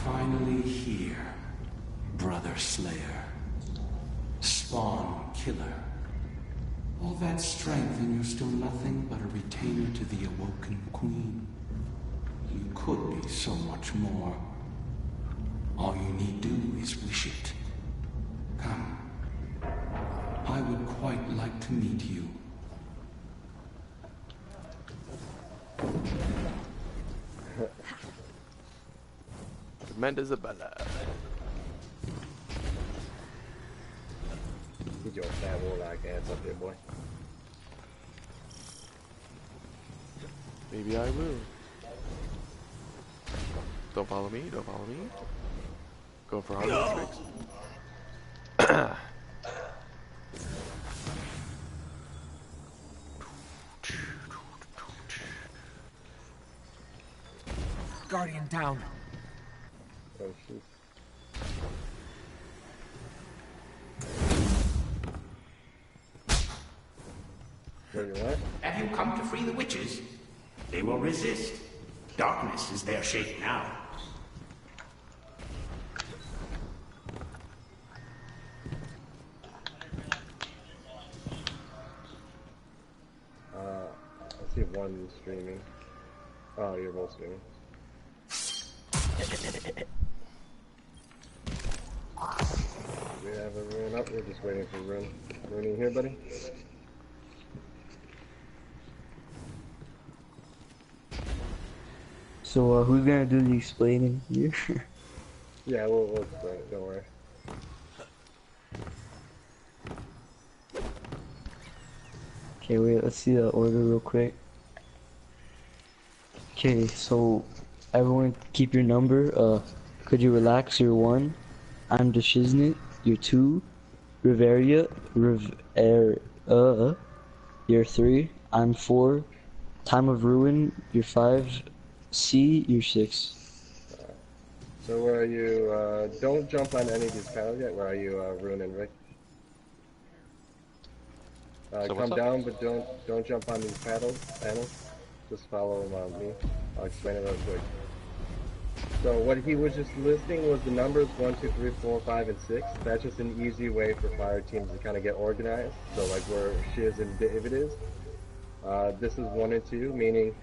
finally here, Brother Slayer. Spawn Killer. All that strength and you're still nothing but a retainer to the awoken queen. You could be so much more. All you need do is wish it. Come. I would quite like to meet you. Tremendous Isabella. Get your fat warlock ass up there, boy. Maybe I will. Don't follow me, don't follow me. Going for hard tricks. Guardian down. Oh shoot. Where you at? Have you come to free the witches? They will resist. Darkness is their shape now. I see one streaming. Oh, you're both streaming. We have a rune up. We're just waiting for rune. Rune in here, buddy? So, who's gonna do the explaining here? Yeah, we'll explain it. Don't worry. Okay, wait, let's see the order real quick. Okay, so everyone keep your number. Could you relax? You're 1. I'm Deshiznit. You're 2. Riveria. You're 3. I'm 4. Time of Ruin. You're 5. C. You're 6. So where are you? Don't jump on any of these panels yet. Where are you, Rune and Rick? So Come down, but don't jump on these panels. Just follow me. I'll explain it real quick. So what he was just listing was the numbers 1, 2, 3, 4, 5, and 6. That's just an easy way for fire teams to kind of get organized. So like where Shiz and David is. This is 1 and 2, meaning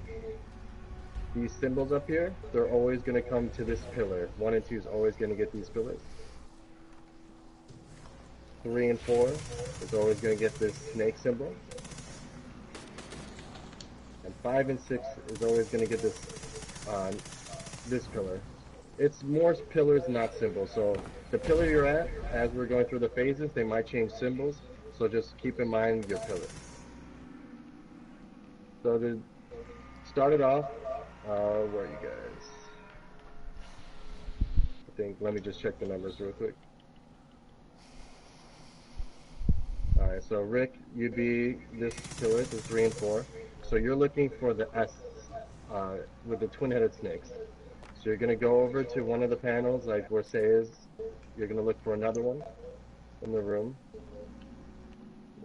these symbols up here, they're always going to come to this pillar. 1 and 2 is always going to get these pillars. 3 and 4 is always going to get this snake symbol. And 5 and 6 is always going to get this this pillar. It's more pillars, not symbols. So the pillar you're at, as we're going through the phases, they might change symbols. So just keep in mind your pillar. So to start it off, where are you guys? I think, let me just check the numbers real quick. Alright, so Rick, you'd be this pillar, this is 3 and 4. So you're looking for the S with the twin-headed snakes. So you're going to go over to one of the panels, like where Say is. You're going to look for another one in the room.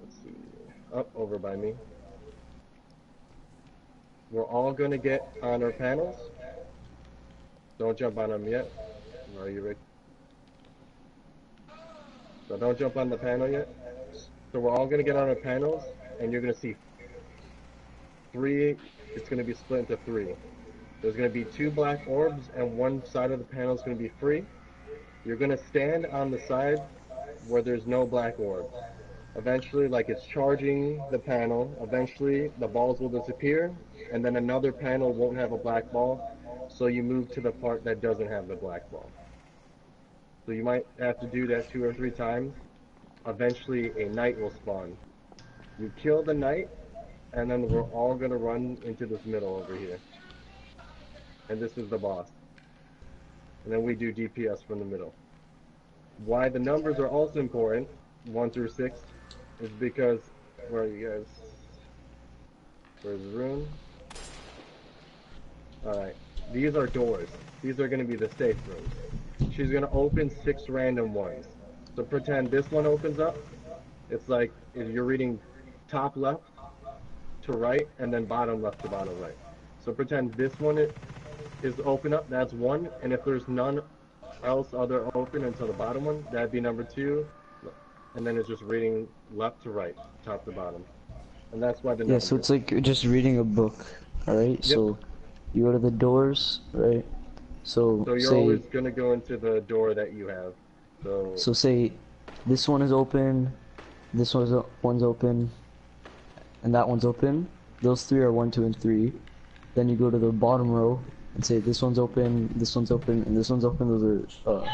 Let's see. Up over by me. We're all going to get on our panels. Don't jump on them yet. Where are you, Rick? So don't jump on the panel yet. So we're all going to get on our panels, and you're going to see 3. It's going to be split into 3. There's going to be 2 black orbs, and one side of the panel is going to be free. You're going to stand on the side where there's no black orb. Eventually, like it's charging the panel, eventually the balls will disappear, and then another panel won't have a black ball, so you move to the part that doesn't have the black ball. So you might have to do that 2 or 3 times. Eventually, a knight will spawn. You kill the knight, and then we're all going to run into this middle over here. And this is the boss. And then we do DPS from the middle. Why the numbers are also important, 1 through 6, is because, where are you guys? Where's the room? Alright, these are doors. These are going to be the safe rooms. She's going to open 6 random ones. So pretend this one opens up. It's like if you're reading top left to right, and then bottom left to bottom right. So pretend this one is open up, that's 1, and if there's none else other open until the bottom one. That'd be number 2. And then it's just reading left to right, top to bottom. And that's why the Yeah, number so two. it's like you're just reading a book, alright? Yep. So you go to the doors, right? So So you're say always going to go into the door that you have. so say this one is open, this one's open, and that one's open. Those 3 are 1, 2, and 3. Then you go to the bottom row and say this one's open, and this one's open. Those are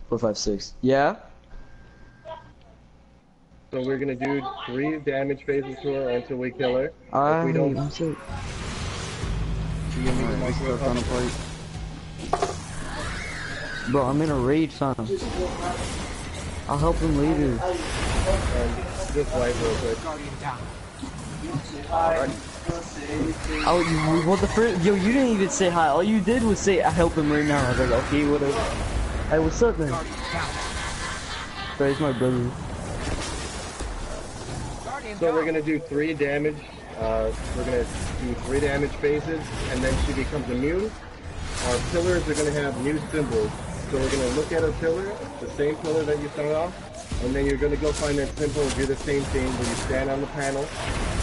4, 5, 6. Yeah. So we're going to do 3 damage phases to her until we kill her. If we don't... I'm sorry. Alright, we stuck on a plate. Bro, I'm in a raid, fam. I'll help him later. Just wipe real quick. Guardian down. Oh, what the first? Yo, you didn't even say hi. All you did was say, "I help him right now." I was like, okay, whatever. Hey, what's up, then? Guardian down. Bro, he's my brother. Guardian So down. we're going to do 3 damage. We're going to do 3 damage phases, and then she becomes immune. Our pillars are going to have new symbols. So we're going to look at a pillar, the same pillar that you start off, and then you're going to go find that symbol and do the same thing where you stand on the panel,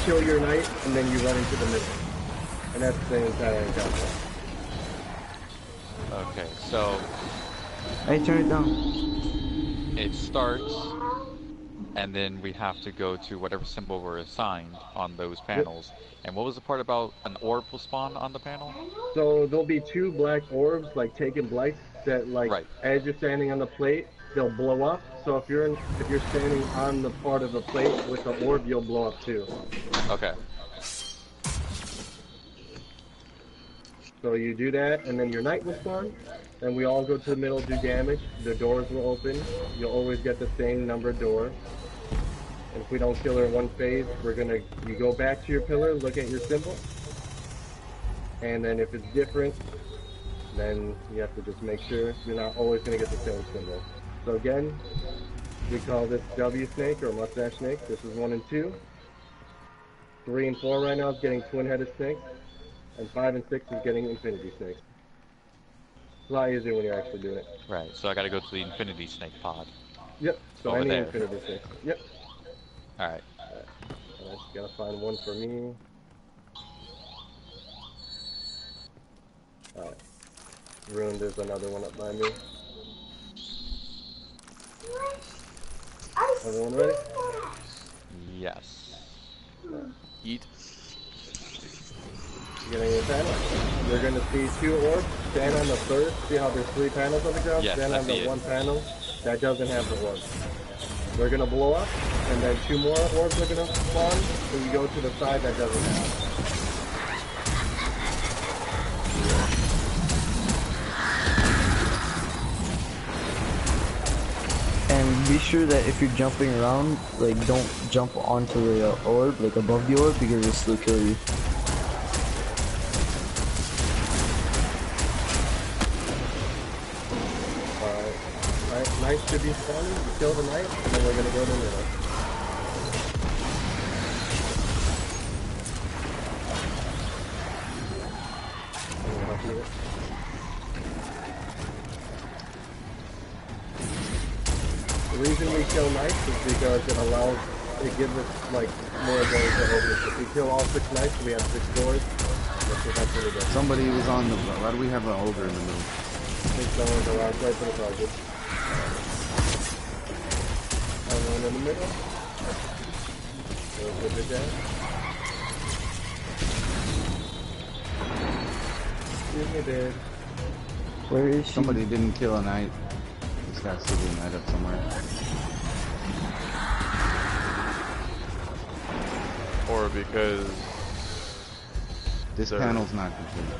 kill your knight, and then you run into the middle. And that's the entire encounter. Okay, so Hey, turn it down. it starts, and then we have to go to whatever symbol we're assigned on those panels. And what was the part about an orb will spawn on the panel? So there'll be 2 black orbs, like taken blights, that like Right. as you're standing on the plate, they'll blow up. So if you're standing on the part of the plate with the orb, you'll blow up too. Okay. So you do that, and then your knight will spawn, and we all go to the middle, do damage. The doors will open. You'll always get the same number door. And if we don't kill her in one phase, you go back to your pillar, look at your symbol, and then if it's different, then you have to just make sure you're not always going to get the same symbol. So again, we call this W snake or mustache snake. This is 1 and 2. 3 and 4 right now is getting twin-headed snakes. And 5 and 6 is getting infinity snakes. It's a lot easier when you're actually doing it. Right, so I gotta go to the Infinity Snake pod. Yep. So Over any there. infinity snake. Yep. Alright. I just gotta find one for me. Alright. Rune, there's another one up by me. Everyone ready? Yes. Eat. You get any panel? You're gonna see 2 orbs. Stand on the first. See how there's 3 panels on the ground? Yes, Stand I on the see it. one panel that doesn't have the orb. They're gonna blow up, and then 2 more orbs are gonna spawn, and you go to the side that doesn't have. And be sure that if you're jumping around, like, don't jump onto the orb, like above the orb, because it'll still kill you. Alright, knight should be spawning. You kill the knight, and then we're gonna go to the middle. I'm gonna help you. The reason we kill knights is because it gives us like more doors to open. If we kill all 6 knights, we have 6 doors. That's really good. Somebody was on the... Why do we have an ogre in the middle? I think someone's around right for the target. One in the middle. Go put it down. Excuse me, babe. Where is she? Somebody didn't kill a knight. This guy's still a knight up somewhere. Or because... This Sir. panel's not complete.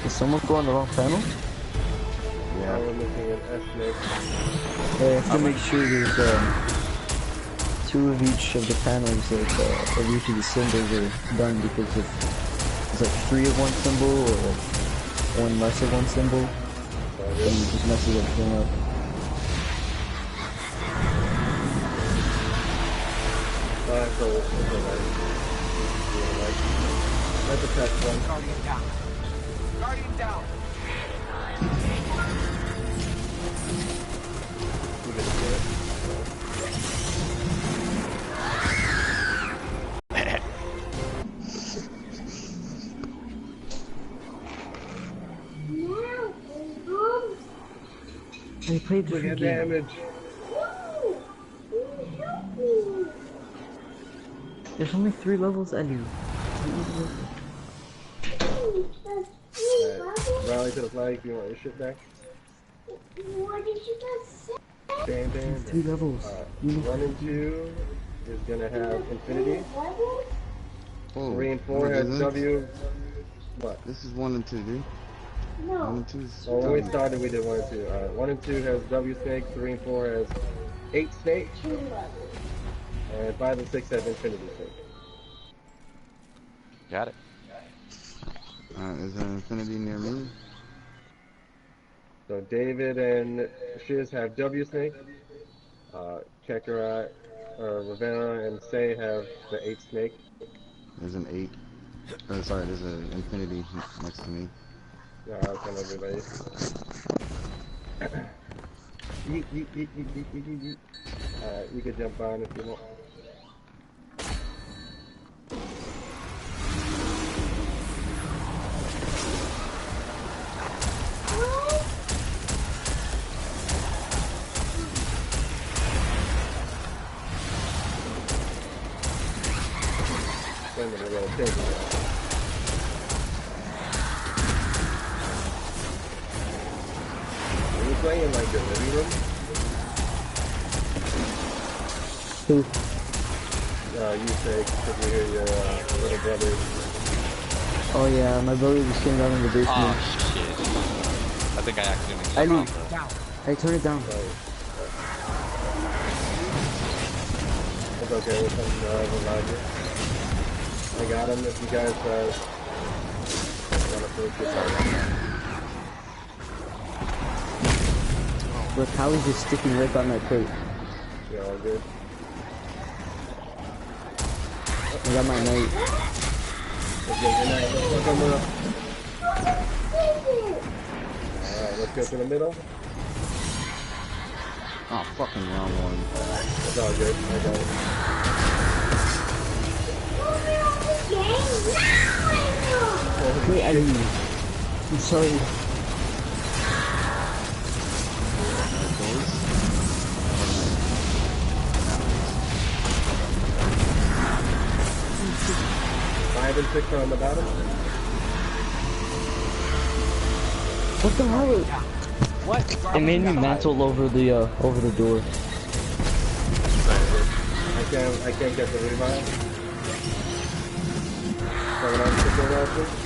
Did someone go on the wrong panel? Now we're looking at S-Snake. Yeah, you have to make sure there's 2 of each of the panels, like of each of the symbols are done, because if it's like 3 of one symbol or like 1 less of one symbol, then it just messes everything up. So it's alright. Let's attack one. Guardian down. Guardian down. I played Look different at game. damage. There's only 3 levels, Ellie. Rally to the flag if you want your shit back. What did you just say? Bam, bam, There's 3 levels. You know 1 and 2 is gonna have infinity. Oh, 3 and 4 what has is this? W. What? This is 1 and 2, dude. 1 and 2 is Well, when we W. started, we did 1 and 2. 1 and 2 has W snake. 3 and 4 has 8 snake. And 5 and 6 have infinity snake. Got it. Is there an infinity near me? So David and Shiz have W snake. Kakarot, Ravenna, and Say have the 8 snake. There's an 8. Oh, sorry, there's an infinity next to me. I'll tell everybody. Yeet, yeet, yeet, yeet, yeet, yeet, yeet, yeet. You can jump on if you want. Wait a minute, we're gonna change it. Are you playing like the living room? Who? You say, because we hear your little brother. Oh yeah, my brother just came down in the basement. Oh shit. I think I accidentally Ellie. shut off Down. Hey, turn it down. It's okay, we'll come remind you. I got him if you guys want to finish it. Look, Hallie's just sticking right by my plate. Yeah, all good. I got my knight. Let's get your night. Let's go middle. Alright, let's go to the middle. Oh, fucking wrong one. It's all good. I got it. Wait, Ellie. I'm sorry. Five and 6 are on the bottom. What the hell? What? It made me mantle over the door. I can't get the revive. Someone else took the revive.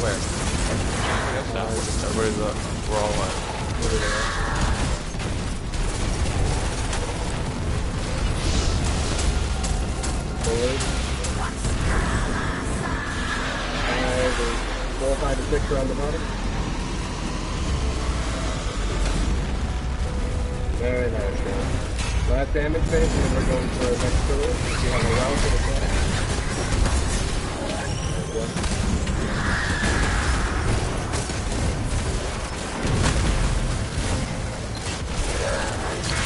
Where? Yes, now. Everybody's up. We're all alive. Forward. 4, 5, and 6 are on the bottom. Very nice, man. Last damage phase, and then we're going for the next pillar. If you have a round for the front. There we go.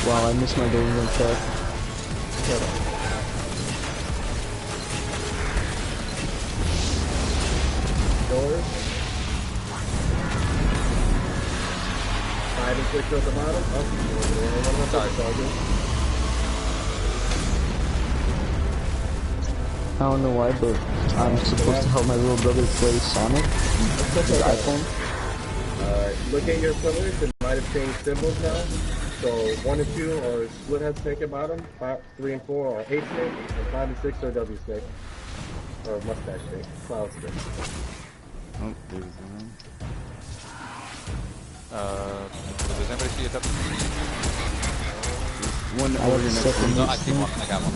Wow, I missed my golden gun check. Shut up. Doors. 5 and 6 at the bottom. Oh, sorry, I don't know why, but I'm supposed to help my little brother play Sonic with his iPhone. Look at your pillars. It might have changed symbols now. So 1 and 2 are split head snake at bottom. 3 and 4 are 8 snake. And 5 and 6 are W snake. Or mustache snake. Cloud snake. Oh, there's one. Does anybody see a W? One I over have next a to me. No, I see one. I got one.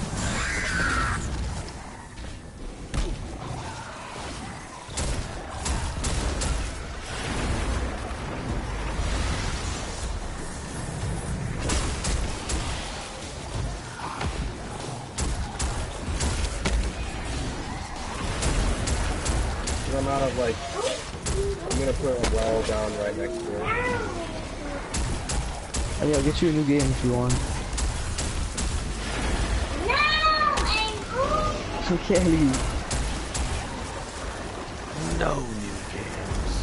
I'm out of like, I'm gonna put a wall down right next to it. Oh, yeah, I'll get you a new game if you want. Okay. No new games.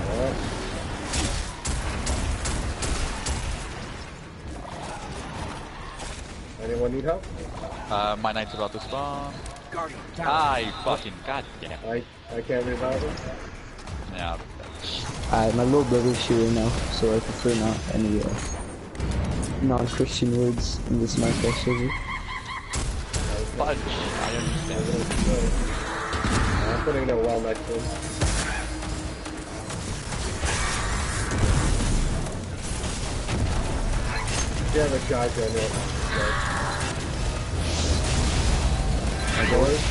Alright. Anyone need help? My knight's about to spawn. Guardian down. I fucking goddamn. I can't revive him. Yeah. My little brother's here right now, so I prefer not any non-Christian words in this Minecraft server. Fudge. I understand. I'm putting a well next to him. You have a shotgun there. My doors.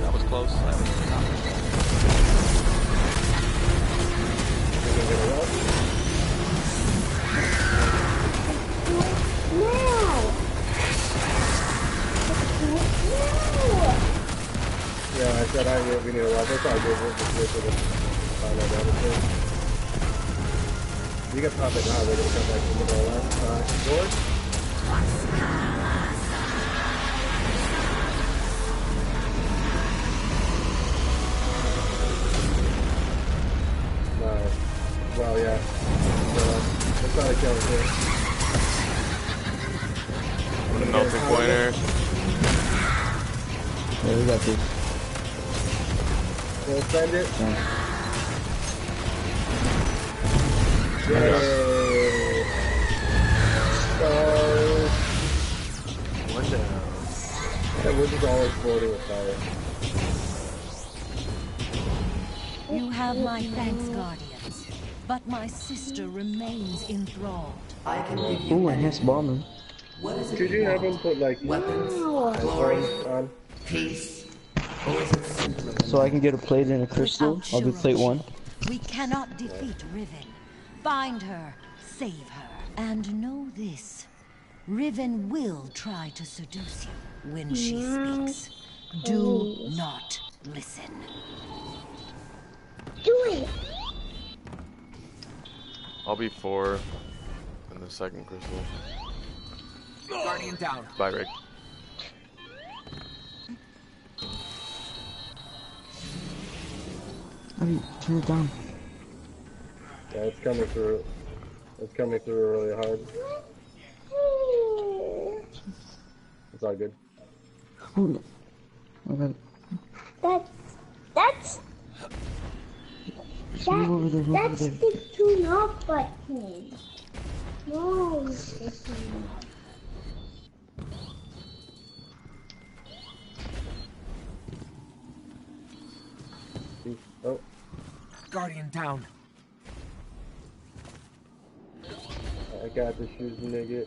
That was close. That was Yeah, I said we need a lot. That's all good. We'll just wait for the final damage. You can pop it now. They're gonna come back from the left. Doors. Nice. Well, yeah. Let's try to kill him here. melting pointer. Yeah, we got this. We'll send it. Yeah. Yay! So... One down. Yeah, we're just all exploding with fire. You have my thanks, Guardians, but my sister remains enthralled. I can give you Ooh, enhanced bomber. What is it Could you have him put like weapons, glory, headphones on? peace, or is it simply So I can get a plate and a crystal. Without I'll do plate Shiroshi, 1. We cannot defeat Riven. Find her, save her, and know this. Riven will try to seduce you when she speaks. Do not listen. Do it. I'll be 4 in the second crystal. Guardian down. Bye, Rick. Hey, turn it down. Yeah, it's coming through. It's coming through really hard. It's all good. Oh, no. Okay. That's Move over there, move over that's there. the tune off button. No, it's the tune off. Oh, Guardian down. I got the shoes, nigga.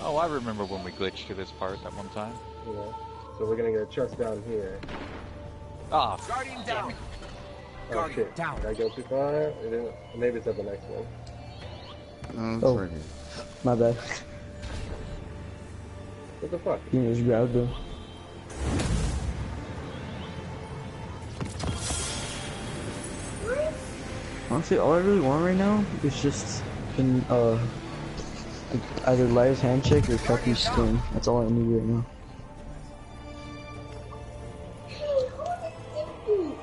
Oh, I remember when we glitched to this part that one time. You know. So we're gonna get a chest down here. Ah, Guardian down. Oh Guardian shit. down. Did I go too far? It didn't- Maybe it's at the next one. No, it's Oh. right here. My bad. What the fuck? You can just grab them. Honestly, all I really want right now is just either Liar's Handshake or Chucky's skin. That's all I need right now. Hey, who did this?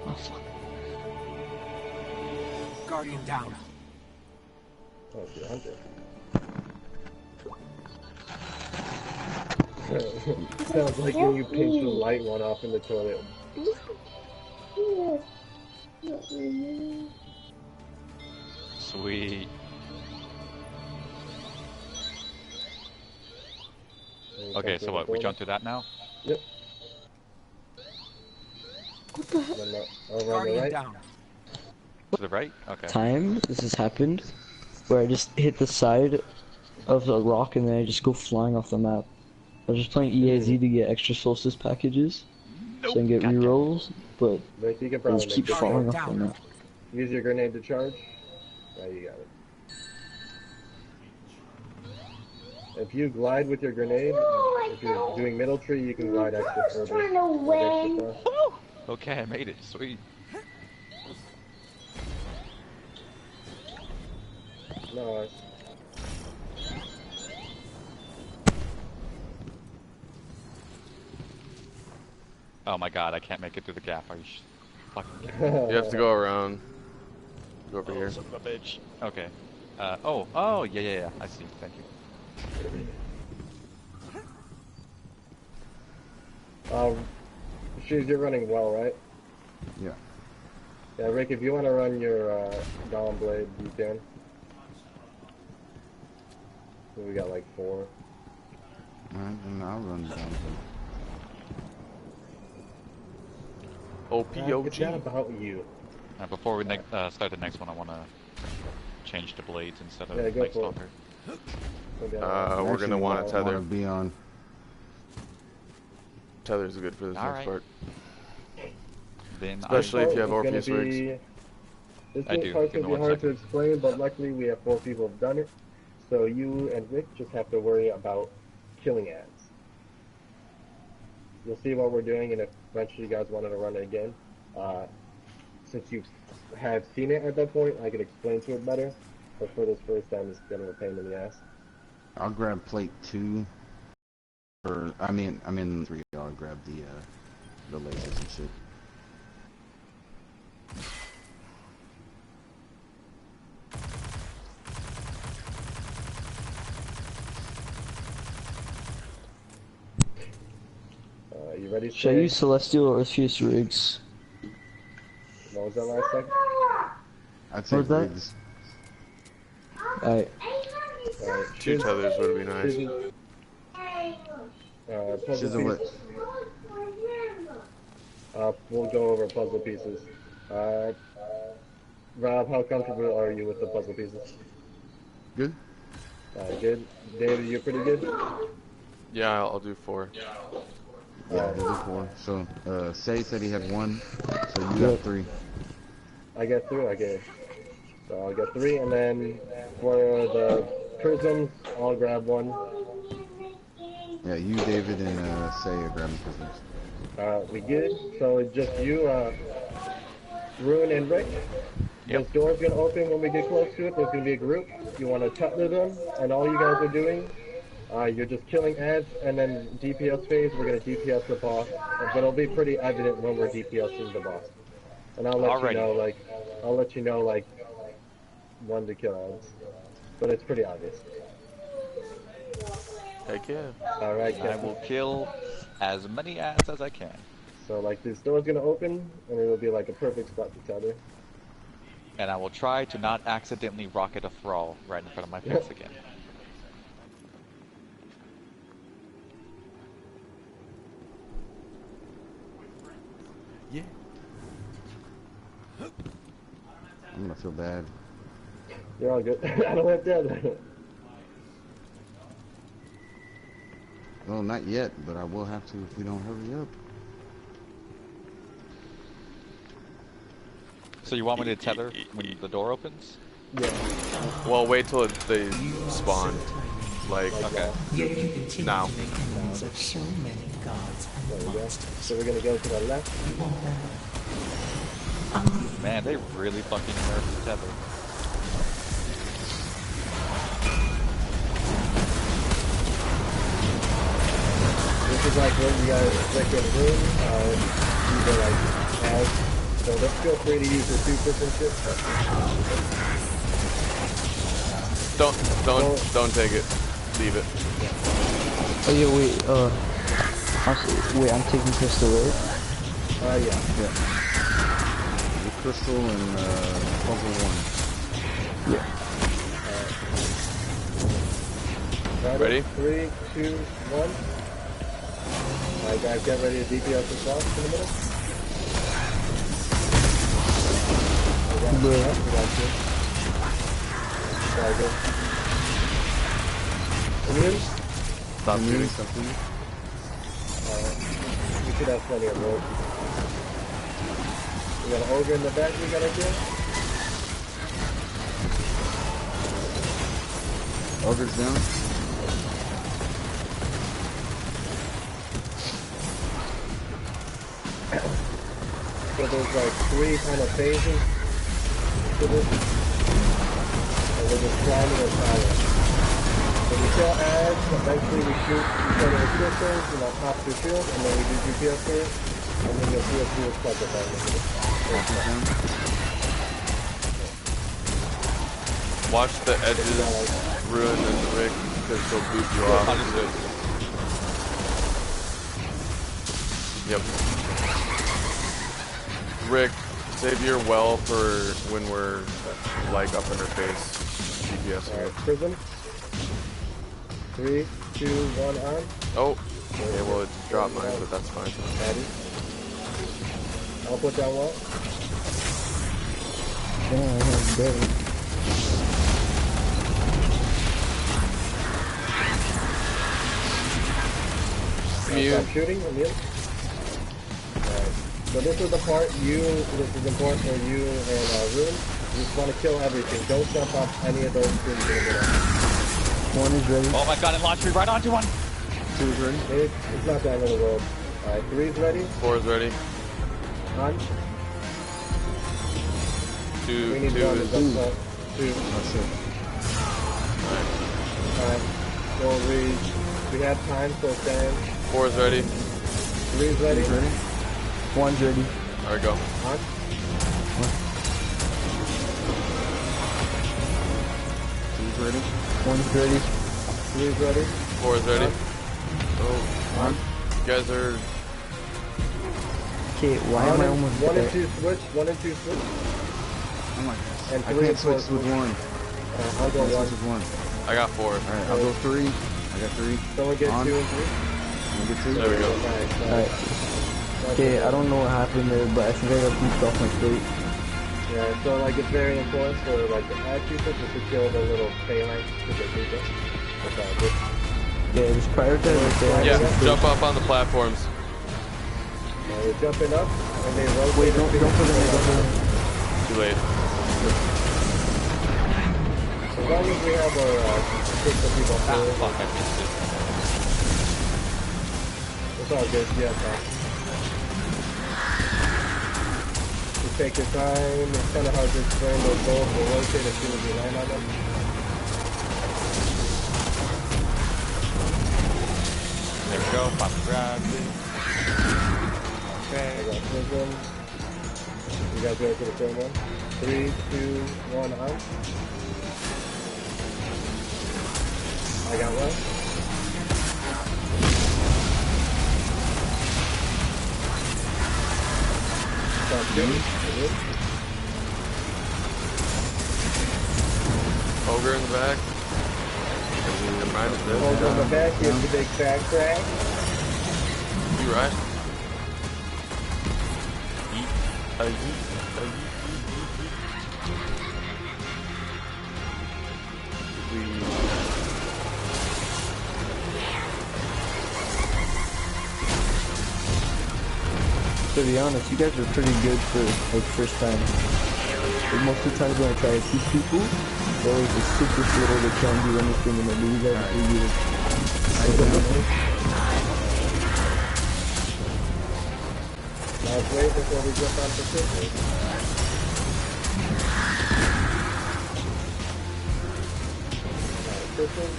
Oh, fuck. Guardian down. Oh, it's a hunter. Sounds like when you pinch the light one off in the toilet. sweet. Okay, so what? We jump to that now? Yep. What the heck? Then over on the Guardian right. down. To the right? Okay. Time this has happened where I just hit the side of the rock and then I just go flying off the map. I was just playing EAZ to get extra solstice packages so I can get rerolls, but But you can I probably just keep make it. falling off the map. Use your grenade to charge. Yeah, you got it. If you glide with your grenade, if you're doing middle tree, you can glide extra further. Trying to win. Extra far. Okay, I made it. Sweet. No. Oh my god, I can't make it through the gap. Are you fucking kidding me? You have to go around. Go over here. Son of a bitch. Okay. Oh, yeah. I see. Thank you. Shoes, you're running well, right? Yeah. Yeah, Rick, if you want to run your Dawn Blade, you can. We got like 4. Alright, then I'll run down It's not about you. Before we start the next one, I want to change the blades instead of go Night for it. Stalker. We're gonna want a tether. Be on. Tether's good for this next part. Then especially if you have Orpheus rigs. This I do. part's gonna be hard to explain, but luckily we have 4 people have done it. So you and Rick just have to worry about killing ads. You'll see what we're doing, and if eventually you guys wanted to run it again, since you have seen it at that point, I can explain to it better. But for this first time, it's kind of a pain in the ass. I'll grab plate 2. Or I'm in 3. I'll grab the lasers and shit. You ready? Should I use Celestial or Orpheus rigs? What was that last second? I'd say rigs. Alright. 2 tethers would be nice. Puzzle pieces. We'll go over puzzle pieces. Rob, how comfortable are you with the puzzle pieces? Good. Good. David, you're pretty good? Yeah, I'll do 4. Yeah, I'll do 4. So, Say said he had 1, so you got 3. I got 3, okay. So I'll get 3, and then for the prisms, I'll grab 1. Yeah, you, David, and Say are grabbing prisms. We good? So it's just you, Ruin, and Rick. Yep. This door's gonna open when we get close to it. There's gonna be a group. You want to tether them, and all you guys are doing, you're just killing ads, and then DPS phase, we're gonna DPS the boss. But it'll be pretty evident when we're DPSing the boss. And I'll let you know, like, when to kill ads. But it's pretty obvious. Heck yeah. Alright, I will kill as many ads as I can. So, like, this door's gonna open, and it'll be like a perfect spot to tether. And I will try to not accidentally rocket a thrall right in front of my face again. Yeah. I'm gonna feel bad. You're all good. I don't have tether. Well, not yet, but I will have to if we don't hurry up. So you want me to tether when the door opens? Yeah. Well, wait till they spawn. Like, okay. Yet you continue now. to make enemies of so many gods and monsters. So we're gonna go to the left. Man, they really fucking nerfed the tether. This is like what you guys click in the room. These are like ads. So let's feel free to use the supers and shit. Don't take it. Leave it. Oh yeah, wait, I'm taking crystal, right? Yeah. The crystal and puzzle 1. Yeah. Ready? 3, 2, 1. Alright guys, get ready to DPS this boss in a minute. We got you. Very good. Immune? Stop shooting. You should have plenty of rope. We got an ogre in the back we gotta kill. Ogre's down. So there's like 3 kind of phases to this. we're just climbing or tower. When we kill ads, eventually we shoot each other with pistols, and I'll pop through shield, and then we do GPS for it, and then you'll see us do a clutch of Watch the edges ruin and Rick, because they'll boot you off. Understood. Yep. Rick, save your well for when we're like up in her face. GPS here. Prism. 3, 2, 1 on. Oh. Okay, well it dropped mine, but that's fine. Ready? I'll put that wall. Mute. Stop shooting. Mute. Alright. So this is the part this is important for you and Rune. You just want to kill everything. Don't jump off any of those things in the middle. One is ready. Oh my god, it launched me right onto one! 2 is ready. It's not the end of the world. Alright, 3 is ready. 4 is ready. On. 2 We need 2 one is... to jump up. 2. Oh shit. Alright. So we have time, so stand. 4 is ready. 3 is ready. 3 is ready. 1's ready. Alright, go. On. 2 is ready. 1's ready. 3 is ready. 4 is ready. On. Oh, On. you guys are... Okay, why am I almost 1 there? and 2 switch. 1 and 2 switch. Oh my gosh. And I 3 can't and 4 switch with 1. I'll go 1. Switch with 1. I got 4. Alright, I'll go 3. I got 3. Someone get On. 2 and 3. I'll get 2. There we go. Alright. Okay, I don't know what happened there, but I think I got beat off my plate. Yeah, so like it's very important for like the ad people just to kill the little phalanx because they do that. That's all good. Yeah, just prioritize the phalanx. Yeah, jump up on the platforms. They're jumping up and they rotate. Wait, don't put them in, don't put them in. Too late. As long as we have our kick the people Ah, through. fuck, I missed it. It's all good, yeah, fine. Just take your time. It's kind of hard to explain those goals. We'll rotate as soon as we land on them. There we go, pop gravity. I Okay. got prism. You guys ready for the same one? 3, 2, 1, on. I got one. Stop shooting. Ogre in the back. Never mind, it's this. Hold on the back, here's the big fat crack. You right? Yeet. Yeet. Yeet. To be honest, you guys are pretty good for like first time. But most of the times when I try to teach people, they're always just super slow, they can't do anything, and then you guys are pretty good. Let's wait before we jump on Pacific. Pacific.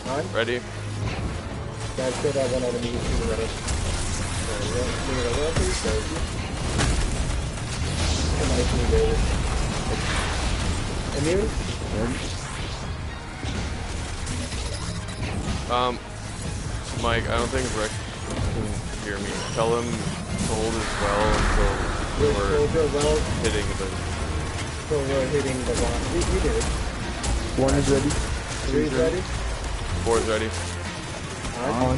On. Ready? Guys, kill that one enemy you see ready. There we go. Give it a little bit. Thank you. Nice and good. Immune? Mike, I don't think Rick can hear me. Tell him to hold his well until we're hitting the... So we're hitting the one. We did it. 1 is ready. 3 is ready. 4 is ready. On.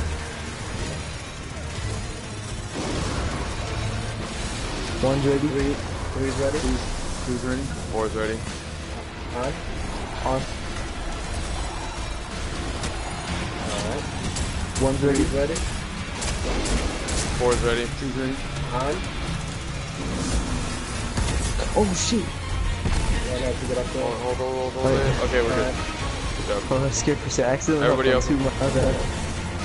1's ready. 3 is ready. 2 is ready. 4 is ready. On. On. Alright. 1's 3 ready. is ready. 4 is ready. 2 is ready. On. Oh shit! I have to get up there. Hold. Okay, we're good. Good job. Oh, I was scared for a second. Accidentally Everybody up. up. On 2, my bad.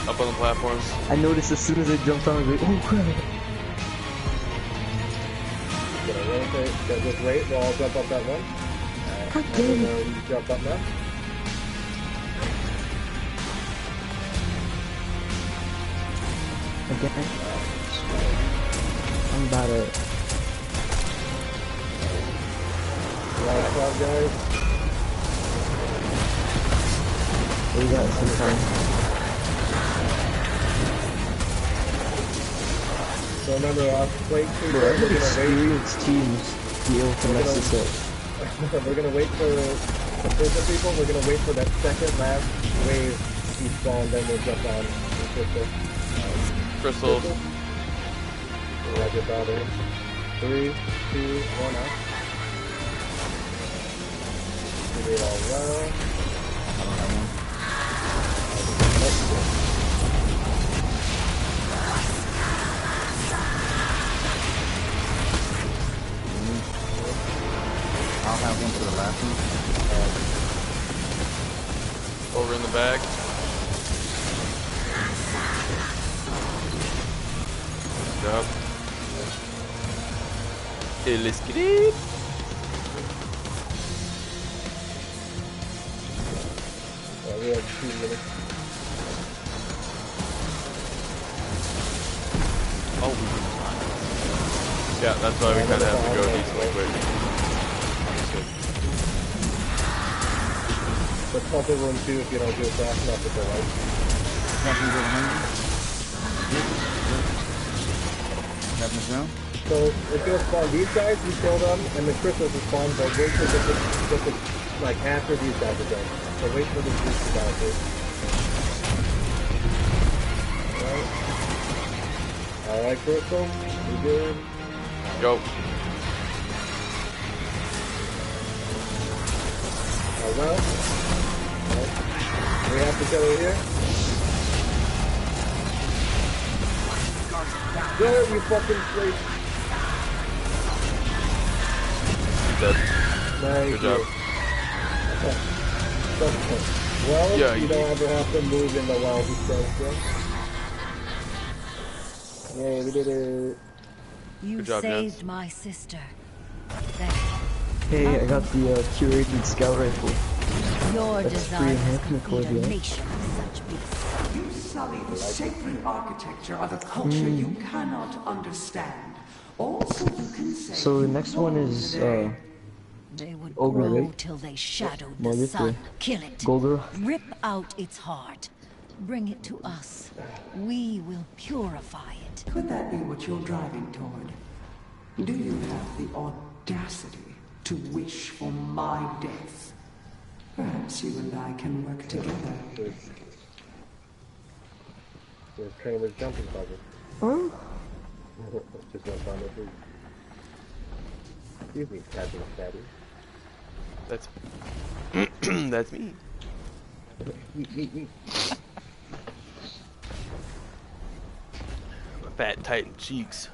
Up on the platforms. I noticed as soon as I jumped on, I was like, oh crap. Just wait, we'll all jump up that one. God And damn then it. you jump up left. Again. I'm about to. Last club, guys. We got some time. So remember, plate 2, Bro, we're gonna wait. experienced teams be able to mess this up. We're gonna wait for the prison people. We're gonna wait for that second last wave to spawn, then we'll jump on the crystal. Crystals. Roger, father. 3, 2, 1, out. Do it all well. I'll have one for the last one. Over in the back. Good job. Let's get it. We have 2 minutes. Oh, Yeah, that's why we kind of have to go decently quick. The puzzle room too, if you don't do it fast enough with the light. Nothing good hungry. Happens now. So it's gonna spawn these guys, you kill them, and the crystals will spawn, but wait for get the like after these guys are done. So wait for these to die first. Alright, crystal, you good? Go. Well. We have to go here. Go, you fucking slave. Dead. Nice. Good job. Well, Yeah, you don't ever have to move in the well because, yeah, we did it. You Good job, saved Jens. my sister. Thank Hey, I got the curated scout rifle. Your That's design free has enhancement complete a cord, yeah. nation of such beasts. You sully the sacred architecture of a culture you cannot understand. Also, you can say So the you next one belong is today. They would Ogre, grow right? till they shadowed the Margit, sun. yeah. Kill it. Golgor. Rip out its heart. Bring it to us. We will purify it. Could that be what you're driving toward? Do you have the audacity to wish for my death? Perhaps you and I can work together. There's Kramer's jumping puzzle. Huh? Just one time, please. Excuse me, Captain Daddy. That's that's me. My fat, tight cheeks.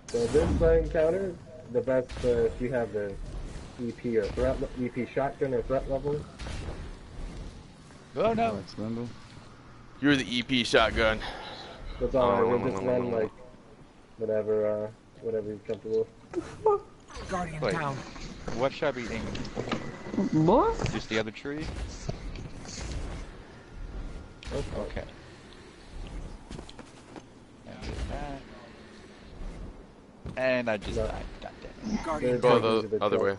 So this encounter, the best if you have the EP or EP shotgun or threat level. Oh no! Let's remember. You're the EP shotgun. That's all right. We'll just run like whatever you're comfortable with. Guardian Wait. down. What should I be aiming? What? Just the other tree? Okay. And did that. And I just died. God damn it. Guardian Go down. the other way.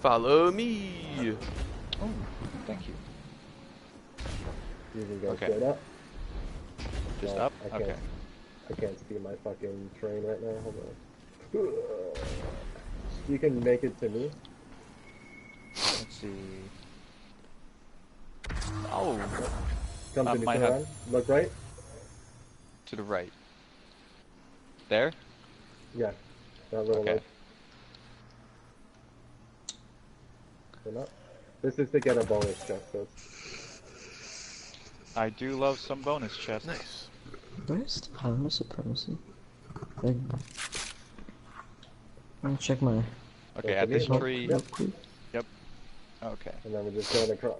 Follow me. Oh, thank you. You can go Okay. straight up. Just No, up? I can't. Okay. I can't see my fucking train right now. Hold on. You can make it to me. Let's see. Oh, Come to me, might turn have- around. Look right. to the right. There? Yeah. That little Okay. light. Turn up. This is to get a bonus chest, so it's I do love some bonus chests. Nice. Where's the power supremacy? Like, let me check my. Okay, Go at to this me. tree. Real quick. Yep. Okay. and then we're just going across.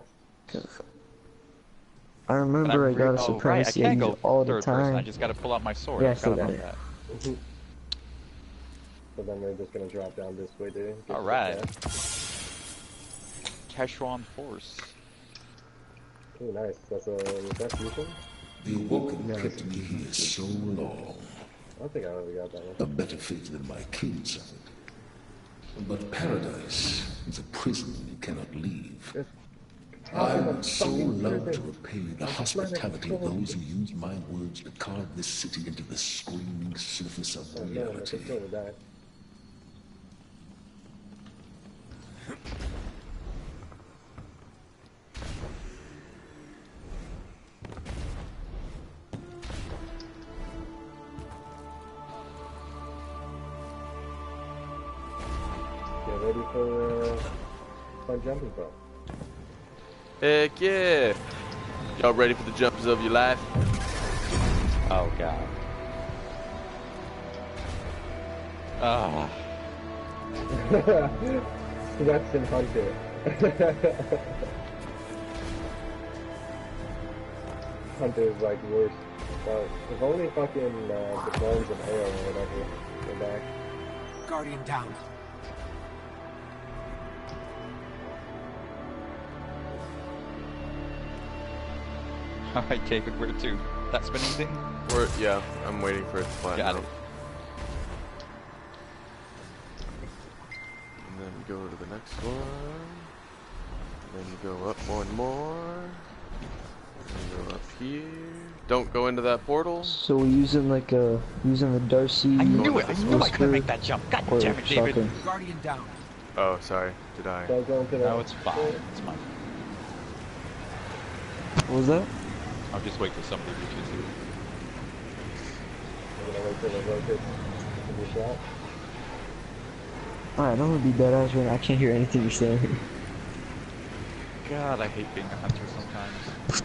I remember I got a Oh, right, I supremacy can't I go use all the third person. I time. just gotta pull out my sword. Yeah, I I forgot still got about it. that. So then they're just gonna drop down this way, dude. Alright. Teshwan Force. Ooh, nice. That's fusion? The Awoken kept me here so long. I don't think I already got that one. A better fate than my kin suffered. But paradise is a prison you cannot leave. I would so love to repay the hospitality of those who used my words to carve this city into the screaming surface of reality. Get ready for fun jumping, bro. Heck yeah! Y'all ready for the jumps of your life? Oh god. Ah. Sweats and Hunter. Hunter is like worse. If only fucking the bones of Arrow or whatever were back. Guardian down. Alright, David, where to? That spinning thing? Yeah, I'm waiting for it to flatten out. Got it. And then we go to the next one. And then you go up one more. And you go up here. Don't go into that portal. So we're using like using the Darcy. I knew it! I knew I couldn't make that jump! God damn it, David! Shotgun. Guardian down. Oh, sorry. Did I? Don't go into No, it's fine. It's fine. What was that? I'll just wait till somebody reaches you. I'm gonna wait till it rotates to be shot. Alright, I'm gonna be dead ass right now. I can't hear anything you're saying. God, I hate being a hunter sometimes.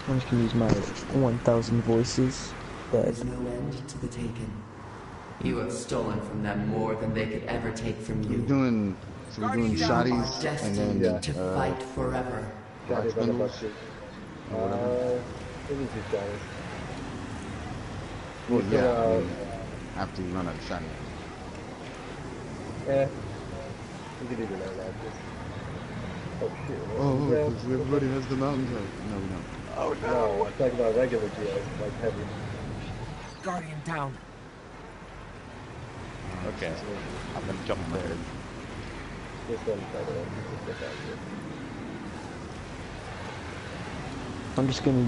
I'm just gonna use my 1,000 voices. But There's no end to the taken. You have stolen from them more than they could ever take from you. We're doing shotties and then Destined to fight forever. Shotties on the spindles. butt. It was just shotties. Well, You yeah, could, I mean, after you run out of shotty. You could even know that. Oh shit. Oh, look, everybody has the mountain top. No, we don't. Oh No, I'm talking about regular geos, like heavy. Guardian down. Okay, I'm gonna jump there. This one's better. Just get that I'm just gonna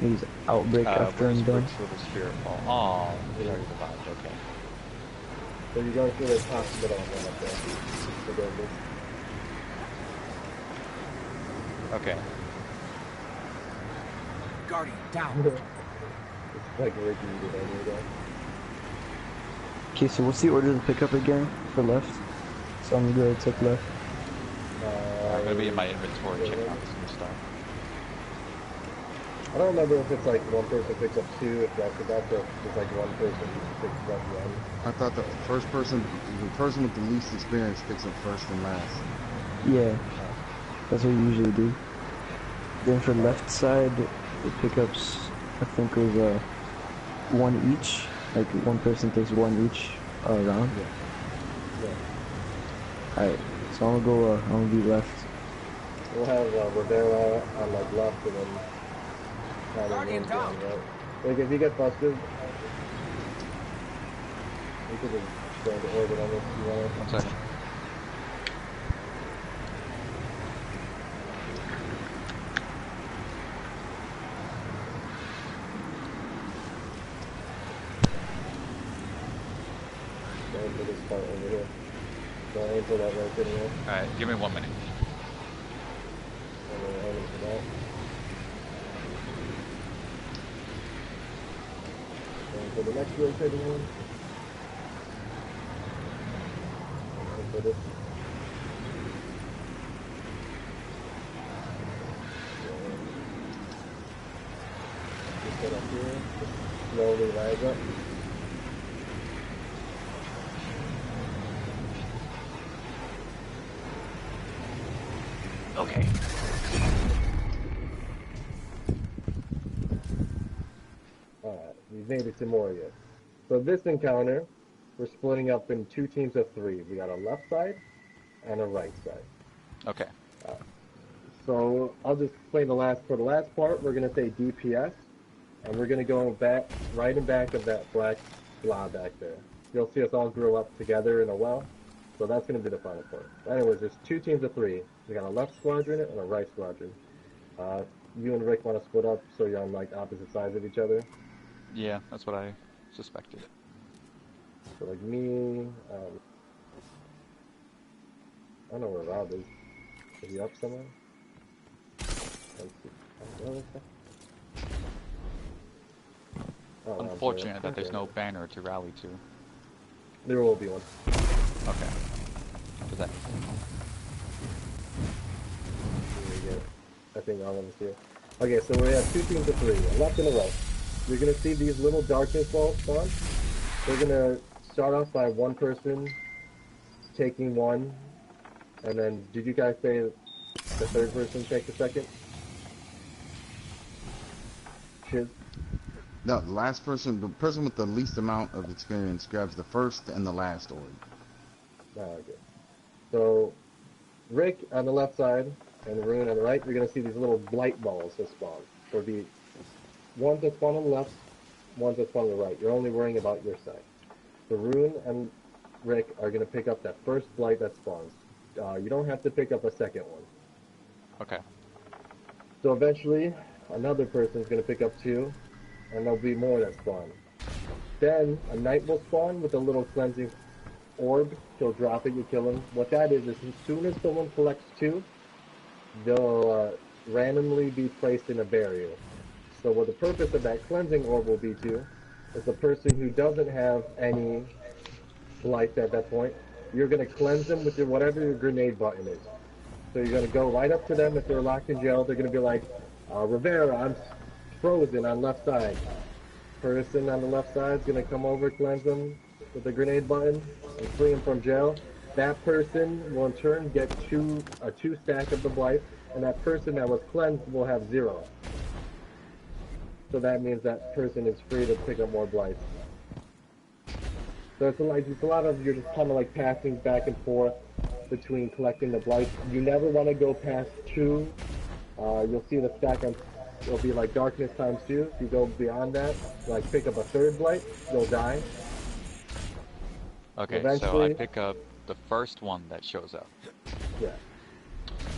use Outbreak after I'm done. For the spirit fall. Oh, we already survived. Okay. So you're going through the hospital and then up there. So go this. Okay. Guardian down. It's like Ricky did any day. Okay, so what's the order to pick up again for left? So I'm gonna take left. I'm gonna be in my inventory checking out some stuff. I don't remember if it's like one person picks up two, if that's it's like one person picks up one. I thought the person with the least experience picks up first and last. Yeah, that's what you usually do. Then for left side, the pickups, I think was one each. Like one person takes one each round. Yeah. Alright, so I'm gonna be left. We'll have Rivera on like left and then Guardian down. right? Like if you get busted, you could just go into orbit on this if you want. 1 second. Go into this part over here. Go into that right anyway. Alright, give me 1 minute. And then aim for that. And for the next rotating one. And for this. Just get up here. Just slowly rise up. Okay. made it to Moria. So this encounter, we're splitting up in 2 teams of 3. We got a left side and a right side. Okay. So I'll just explain for the last part, we're gonna say DPS, and we're gonna go back, right in back of that black blob back there. You'll see us all grow up together in a well. So that's gonna be the final part. Anyways, there's 2 teams of 3. We got a left squadron and a right squadron. You and Rick want to split up so you're on like opposite sides of each other. Yeah, that's what I suspected. So like me, I don't know where Rob is. Is he up somewhere? Oh, Unfortunate that there's no banner to rally to. There will be one. Okay. What does that mean? I think all of us here. Okay, so we have 2 teams of 3, a left and a right. You're gonna see these little darkness balls spawn. They're gonna start off by one person taking one, and then did you guys say the third person take the second? Shiz? No, the last person, the person with the least amount of experience grabs the first and the last orb. Oh, okay. So, Rick on the left side and Rune on the right, you're going to see these little blight balls that spawn. There'll be ones that spawn on the left, ones that spawn on the right. You're only worrying about your side. So Rune and Rick are going to pick up that first blight that spawns. You don't have to pick up a second one. Okay. So eventually, another person's going to pick up 2, and there'll be more that spawn. Then, a knight will spawn with a little cleansing orb. He'll drop it, you kill him. What that is as soon as someone collects 2, they'll randomly be placed in a barrier. So what the purpose of that cleansing orb will be to is the person who doesn't have any life at that point, you're going to cleanse them with whatever your grenade button is. So you're going to go right up to them if they're locked in jail. They're going to be like, Rivera, I'm frozen on left side. Person on the left side is going to come over, cleanse them with the grenade button, and free them from jail. That person will in turn get a 2 stack of the blight, and that person that was cleansed will have 0. So that means that person is free to pick up more blights. So it's a lot of, you're just kind of like passing back and forth between collecting the blights. You never want to go past 2. You'll see the stack on, it'll be like darkness times 2. If you go beyond that, like pick up a 3rd blight, you'll die. Okay, Eventually, so I pick up the first one that shows up. Yeah.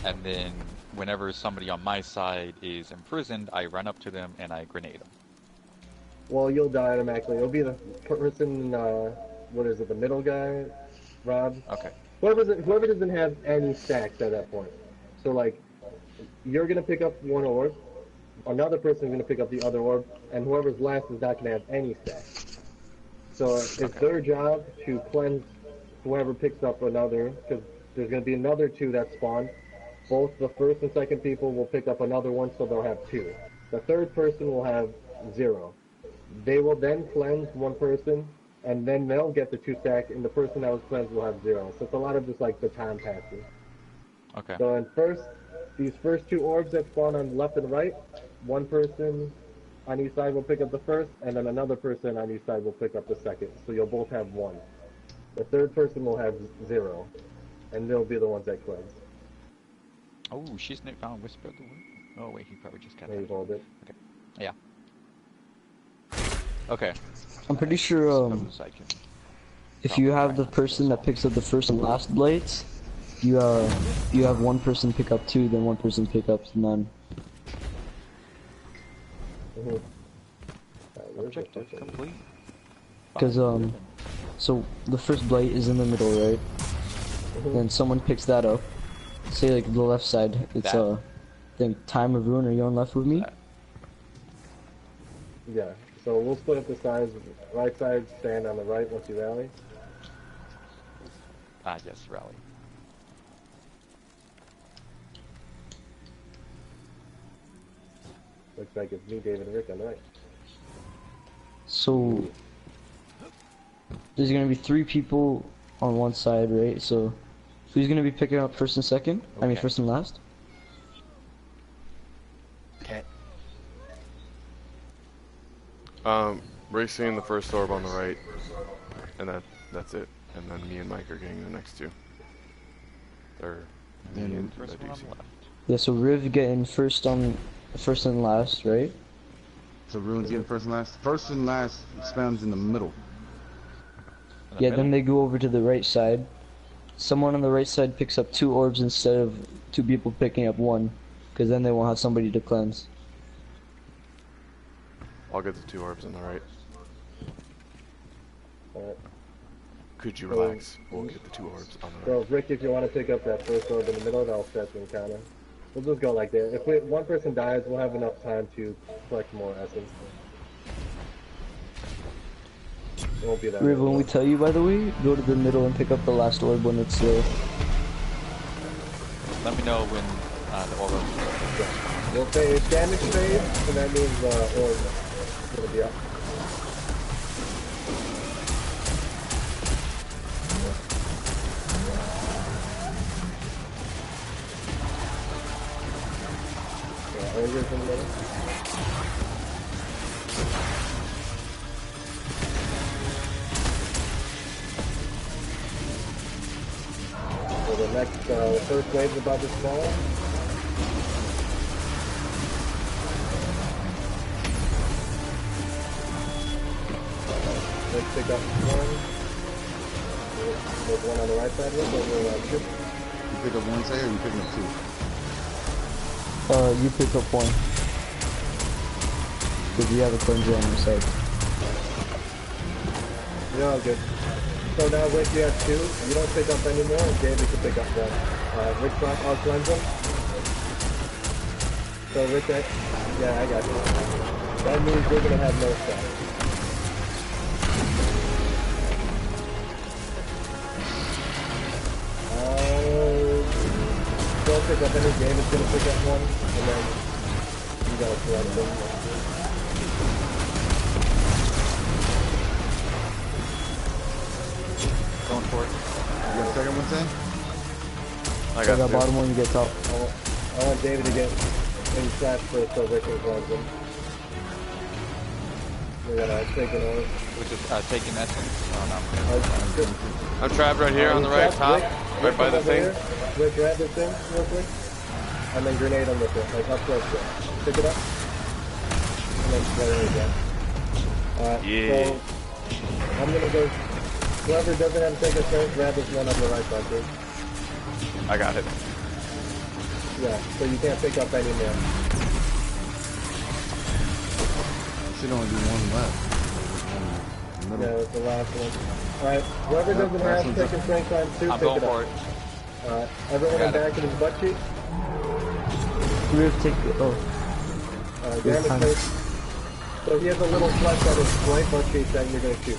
And then whenever somebody on my side is imprisoned, I run up to them and I grenade them. Well, you'll die automatically. It'll be the person, what is it, the middle guy, Rob? Okay. Whoever doesn't have any stacks at that point. So, like, you're going to pick up 1 orb, another person's going to pick up the other orb, and whoever's last is not going to have any stacks. So it's their job to cleanse whoever picks up another, because there's going to be another 2 that spawn. Both the first and second people will pick up another one, so they'll have 2. The third person will have 0. They will then cleanse 1 person, and then they'll get the 2 stack, and the person that was cleansed will have 0. So it's a lot of just like the time passing. Okay. So these first 2 orbs that spawn on the left and right, 1 person on each side will pick up the first, and then another person on each side will pick up the second. So you'll both have 1. The third person will have 0, and they'll be the ones that cleanse. Oh, she's found Whisper the Word. Oh wait, he probably just got There that. you hold it. Okay. Yeah. Okay. I'm pretty sure if you have the person that picks up the first and last blades, you have 1 person pick up 2, then 1 person pick up none. Objective complete. Because so the first blight is in the middle, right? Then someone picks that up. Say like the left side, it's I think Time of Ruin. Are you on left with me? Yeah. So we'll split up the sides. Right side, stand on the right once you rally. Ah, yes, rally. Looks like it's me, David, and Rick on the right. So there's gonna be 3 people on one side, right? So who's gonna be picking up first and second? I mean first and last? Rick's seeing the first orb on the right, and that's it. And then me and Mike are getting the next two. Or me and First one on DC. the left. Yeah, so Riv getting first and last, right? So Ruin's getting first and last. First and last spawns in the middle. In the Yeah, middle? then they go over to the right side. Someone on the right side picks up 2 orbs instead of 2 people picking up 1. Because then they won't have somebody to cleanse. I'll get the 2 orbs on the right. Alright. Could you relax? We'll get the 2 orbs on the right. So, Rick, if you want to pick up that first orb in the middle, that'll start the encounter. We'll just go like that. If one person dies, we'll have enough time to collect more essence. It won't be that Riv, long. when we tell you, by the way, go to the middle and pick up the last orb when it's there. Let me know when the orb opens. We'll say it's damage phase, and that means orb is going to be up. Ogres in the middle. So the next, first wave's about to small. Let's pick up 1. There's 1 on the right side, one over 2. You pick up 1 side or you pick up 2? You pick up 1. Because you have a cleanser on your side. You're all good. So now Rick, you have 2. You don't pick up anymore, and David can pick up 1. Rick, I'll cleanse him. So Rick, yeah, I got you. That means we're gonna have no stuff. Don't pick up any. David's gonna pick up 1, and then you gotta cleanse him. Going for it. You got a second one, Sam? I So got that bottom one you get top. I want David to get in trash first so Rick can cleanse him. We gotta take an order. Which is taking essence. Oh, no. I'm trapped right here on the right top, right by the thing. Rick, grab this thing real quick, and then grenade him with it, like up close to it. Pick it up, and then spray it again. Yeah. So, I'm gonna go, whoever doesn't have to take a turn, grab this one on the right side, please. I got it. Yeah, so you can't pick up any more. Should only be 1 left. Yeah, that's the last one. Alright, whoever doesn't have second strength time 2, I'm pick going it for up. it. Alright, everyone in back in his butt cheek. Riv, take it. Oh. Damage time. first. So he has a little flesh on his right butt cheek that you're gonna shoot.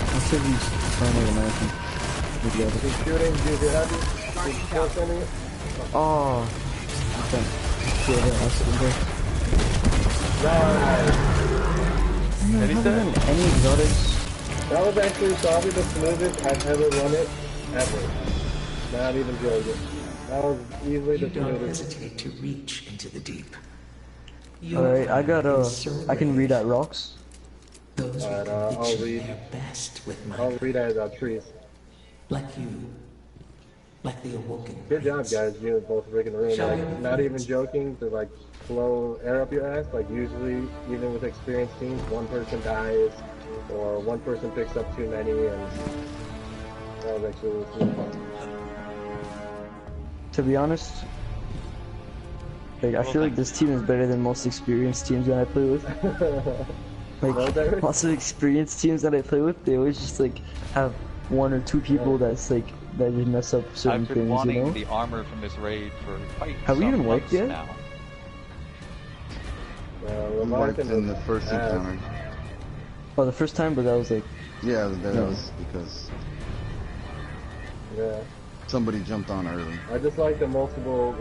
I'll save you finally American. He's shooting, do you have it? He's still sending it? Oh. Okay. Yeah, I'll sit in there. Nice. Any exotics? That was actually probably the smoothest I've ever run it, ever. Not even joking. That was easily the You don't smoothest. hesitate to reach into the deep. Alright, I got I can read at rocks. Those Alright, who I'll conviction read. their best with my I'll read as trees. like you, like the awoken. Good job, prince. guys. You and both Rick and Ruin. Shall we Like, move not on? even joking to like blow air up your ass. Like usually, even with experienced teams, one person dies or one person picks up too many, and that was actually really fun. To be honest, like I feel like this team is better than most experienced teams that I play with. Well, there- Like lots of experienced teams that I play with, they always just like have 1 or 2 people that's like that just mess up certain I've been things, wanting you know? the armor from this raid for quite Have we some even months wiped yet? now. We wiped Leviathan in the was first ass. encounter. Oh, the first time, but that was like Yeah, that No. was because Yeah, somebody jumped on early. I just like the multiple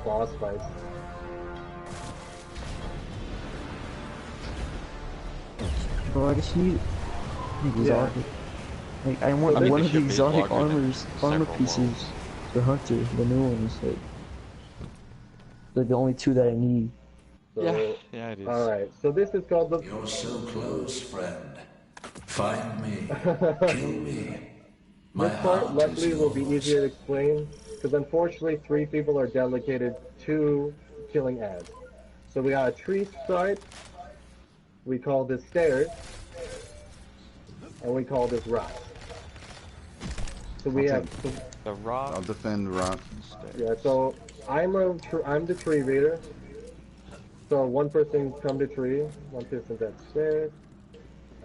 boss fights. bro, I just need Yeah. exotic. Like, I want So one they of the should be exotic larger than armor several pieces worlds. for Hunter, the new ones. Like the only two that I need. So, Yeah, it is. alright, so this is called the... You're so close, friend. Find me. Kill me. My This part, heart is luckily, will be yours. easier to explain, because unfortunately, 3 people are delegated to killing ads. So we got a tree side, we call this stairs, and we call this rocks. So we have... The rock. I'll defend the rock. Yeah, so I'm the tree reader. So one person come to tree, one person's at stairs.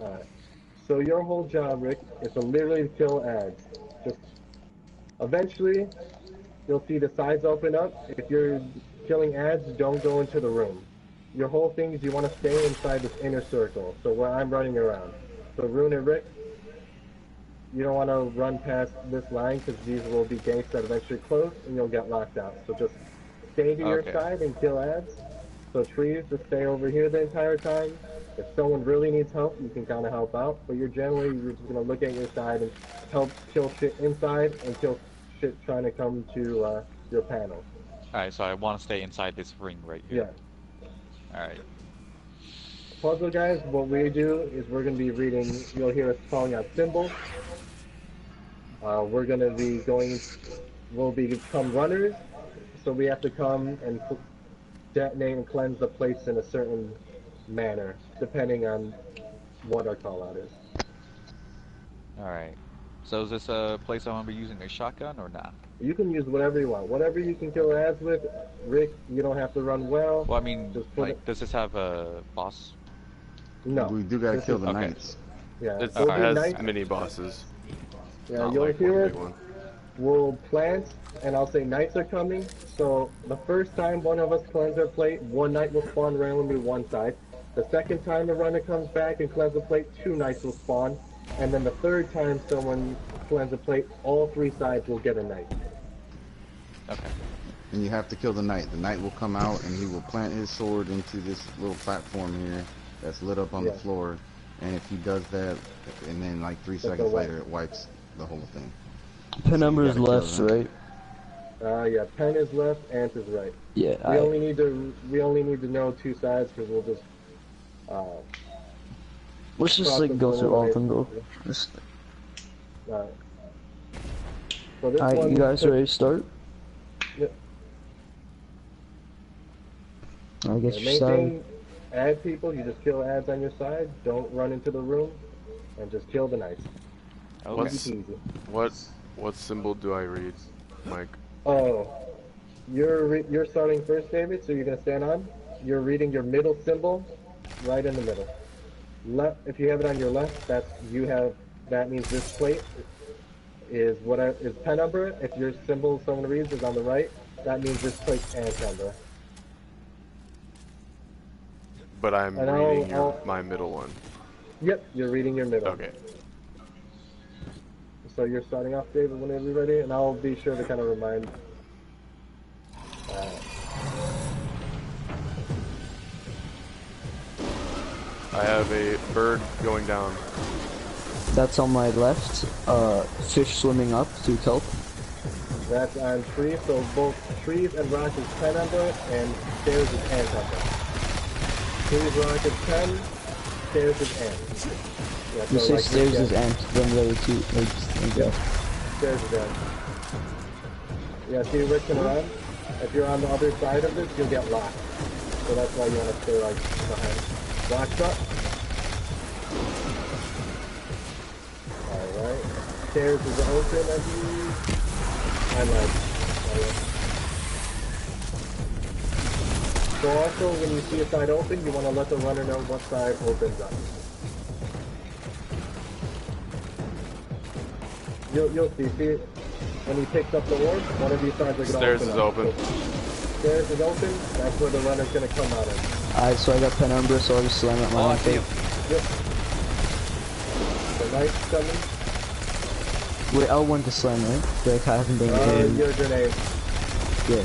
Alright. So your whole job, Rick, is to literally kill ads. Just eventually you'll see the sides open up. If you're killing ads, don't go into the room. Your whole thing is you want to stay inside this inner circle. So where I'm running around. So Rune and Rick, you don't want to run past this line because these will be gates that eventually close and you'll get locked out. So just stay to your side and kill ads. So trees, just stay over here the entire time. If someone really needs help, you can kind of help out. But you're just going to look at your side and help kill shit inside and kill shit trying to come to your panel. Alright, so I want to stay inside this ring right here. Yeah. Alright. Puzzle guys, what we do is we're going to be reading, you'll hear us calling out symbols. We're going to be we'll become runners. So we have to come and detonate and cleanse the place in a certain manner, depending on what our call out is. Alright. So is this a place I want to be using a shotgun or not? You can use whatever you want. Whatever you can kill ads with, Rick, you don't have to run well. Well, I mean, like, does this have a boss? No. We do gotta kill the knights. Yeah. It Those are has knights. mini bosses. Yeah, Not you'll like hear one it. big one. We'll plant, and I'll say knights are coming. So the first time one of us cleanse our plate, one knight will spawn randomly one side. The second time the runner comes back and cleanses the plate, 2 knights will spawn. And then the third time someone cleanses a plate, all 3 sides will get a knight. Okay. And you have to kill the knight. The knight will come out and he will plant his sword into this little platform here that's lit up on the floor. And if he does that, and then like 3 seconds later it wipes the whole thing. Penumbra is left, right? Yeah, pen is left, ant is right. Yeah. We only need to know 2 sides because we'll just let's just like go through all of them though. Alright. So this Alright, you guys ready to start? Yep. I guess The you're main starting. thing, add people, you just kill ads on your side, don't run into the room, and just kill the knights. Okay. What symbol do I read, Mike? Oh, you're starting first, David, so you're going to stand on. You're reading your middle symbol, right in the middle. If you have it on your left, that means this plate is penumbra. If your symbol someone reads is on the right, that means this plate's penumbra. But I'm reading my middle one. Yep, you're reading your middle. Okay. So you're starting off, David, whenever you're ready, and I'll be sure to kind of remind. I have a bird going down. That's on my left. Fish swimming up through kelp. That's on trees, so both trees and rocks is penumbra, and stairs is penumbra. Trees, rock is pen, stairs is ant. Yeah, You so say like stairs Rick is said. ant, then the other two, like, Yeah, stairs is ant. Yeah, see Rick and around? If you're on the other side of this, you'll get locked. So that's why you want to stay like behind. Rocks up. Alright. Stairs is open, I believe. So also, when you see a side open, you want to let the runner know what side opens up. You'll see when he picks up the orb, one of these sides are going to open. Stairs is open. So, stairs is open, that's where the runner's going to come out of. Alright, so I got penumbra, so I'll just slam at my own face. Yep. The knight's coming. Wait, L1 to slam, right? Like, I haven't been doing... Your grenade. Yeah.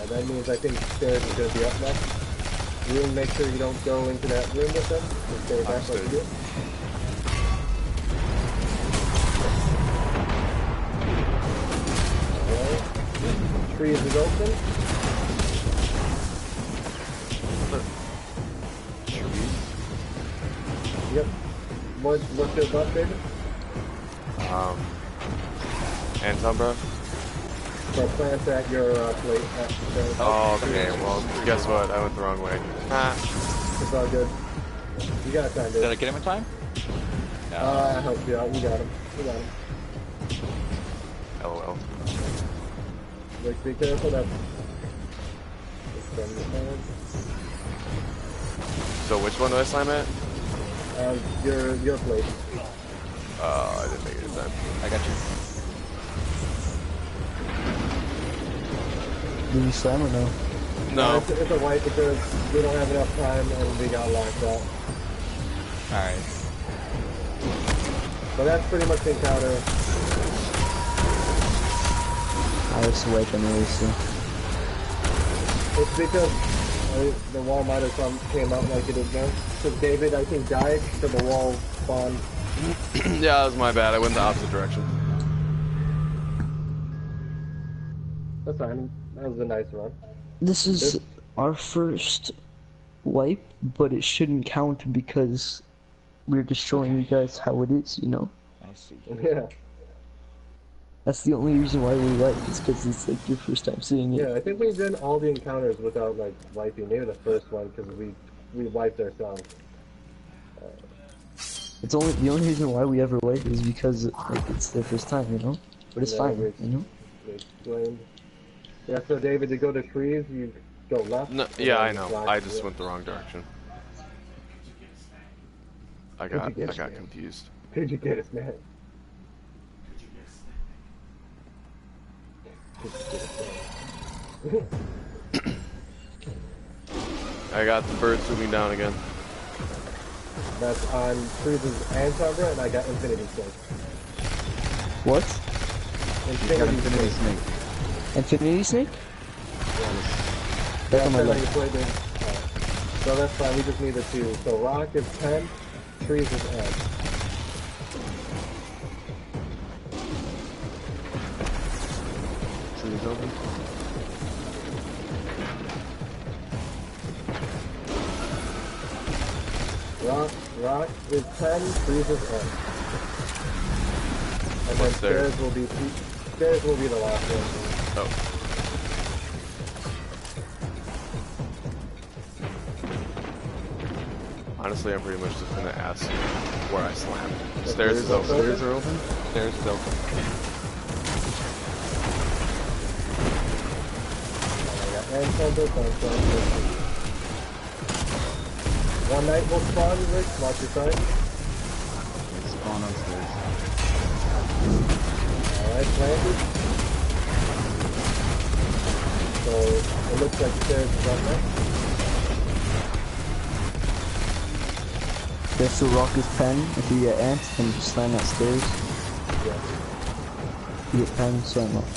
That means I think stairs is going to be up next. room, make sure you don't go into that room with them. Just stay back like you did. Alright. Trees is open. Yep. What's your buff, David? Anton, bro? So plant at your plate. Oh, okay. Well, guess what? I went the wrong way. It's all good. You got time, dude. Did I get him in time? No. I helped you out. You got him. You got him. LOL. Like, be careful. That's... So which one do I slam at? Your plate. I didn't make it in time. I got you. Did you slam or no? No. It's a white because we don't have enough time and we got locked out. Alright. But that's pretty much the encounter. I was awake anyway, so. It's because the wall might have came out like it did now. Because David, I think, died, so the wall spawned. Yeah, that was my bad. I went the opposite direction. That's fine. That was a nice run. This is our first wipe, but it shouldn't count because we're just showing you guys how it is, you know? I see. Yeah. That's the only reason why we wipe, is because it's like your first time seeing it. Yeah, I think we did all the encounters without, like, wiping. Maybe the first one, because we wiped ourselves. It's only the only reason why we ever wipe is because like it's their first time, you know. But it's fine, you know. Explained. Yeah. So David, to go to trees, you go left. No, yeah, I know. I just went the wrong direction. I got confused. Who'd you get us, man? I got the bird swooping down again. That's on Cruises and Cover, and I got Infinity Snake. What? Infinity Snake. Infinity Snake? Yeah. That's on my Right. left. So that's fine, we just need the two. So Rock is 10, Trees is Ed. Trees open. Rock is 10, Trees is Ed. And then stairs will be the last one. Oh. Honestly, I'm pretty much just gonna ask where I slammed. Stairs is open. Stairs are open. Stairs is open. One night will spawn, Rick. Watch your side. Let's spawn upstairs. Alright, planted. So it looks like stairs is up next. Okay, so Rock is 10. If you get ants, then just slam that stairs. Yeah. You get 10, slam up.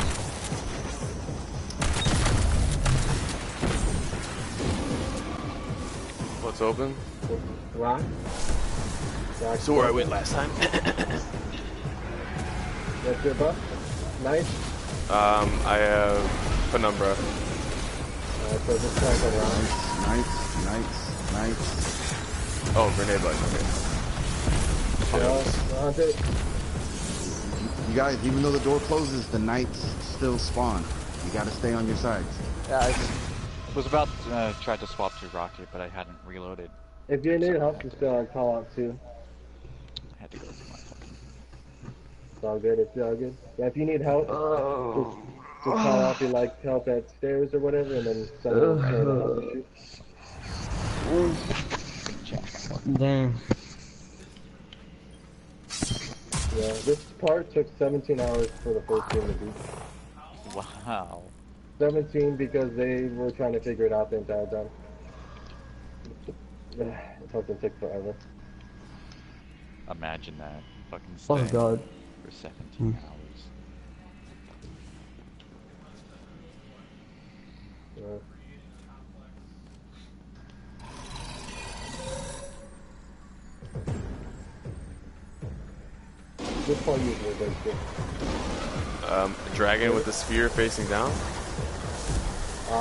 What's open? Rock. So where I went last time. What's your buff? Nice. I have Penumbra. So just try to round. Nice. Oh, grenade button. Okay. You guys, even though the door closes, the knights still spawn. You gotta stay on your sides. Yeah, I was about to try to swap to Rocket, but I hadn't reloaded. If you need help, just call out too. I had to go through my fucking... It's all good, it's all good. Yeah, if you need help, just call out if you like help at stairs or whatever, and then someone will help you. Damn. Yeah, this part took 17 hours for the first game to beat. Wow. 17 because they were trying to figure it out the entire time. It fucking took forever. Imagine that. Fucking Oh staying god. for 17 hours. Yeah. Which part you were going to? Dragon with the spear facing down.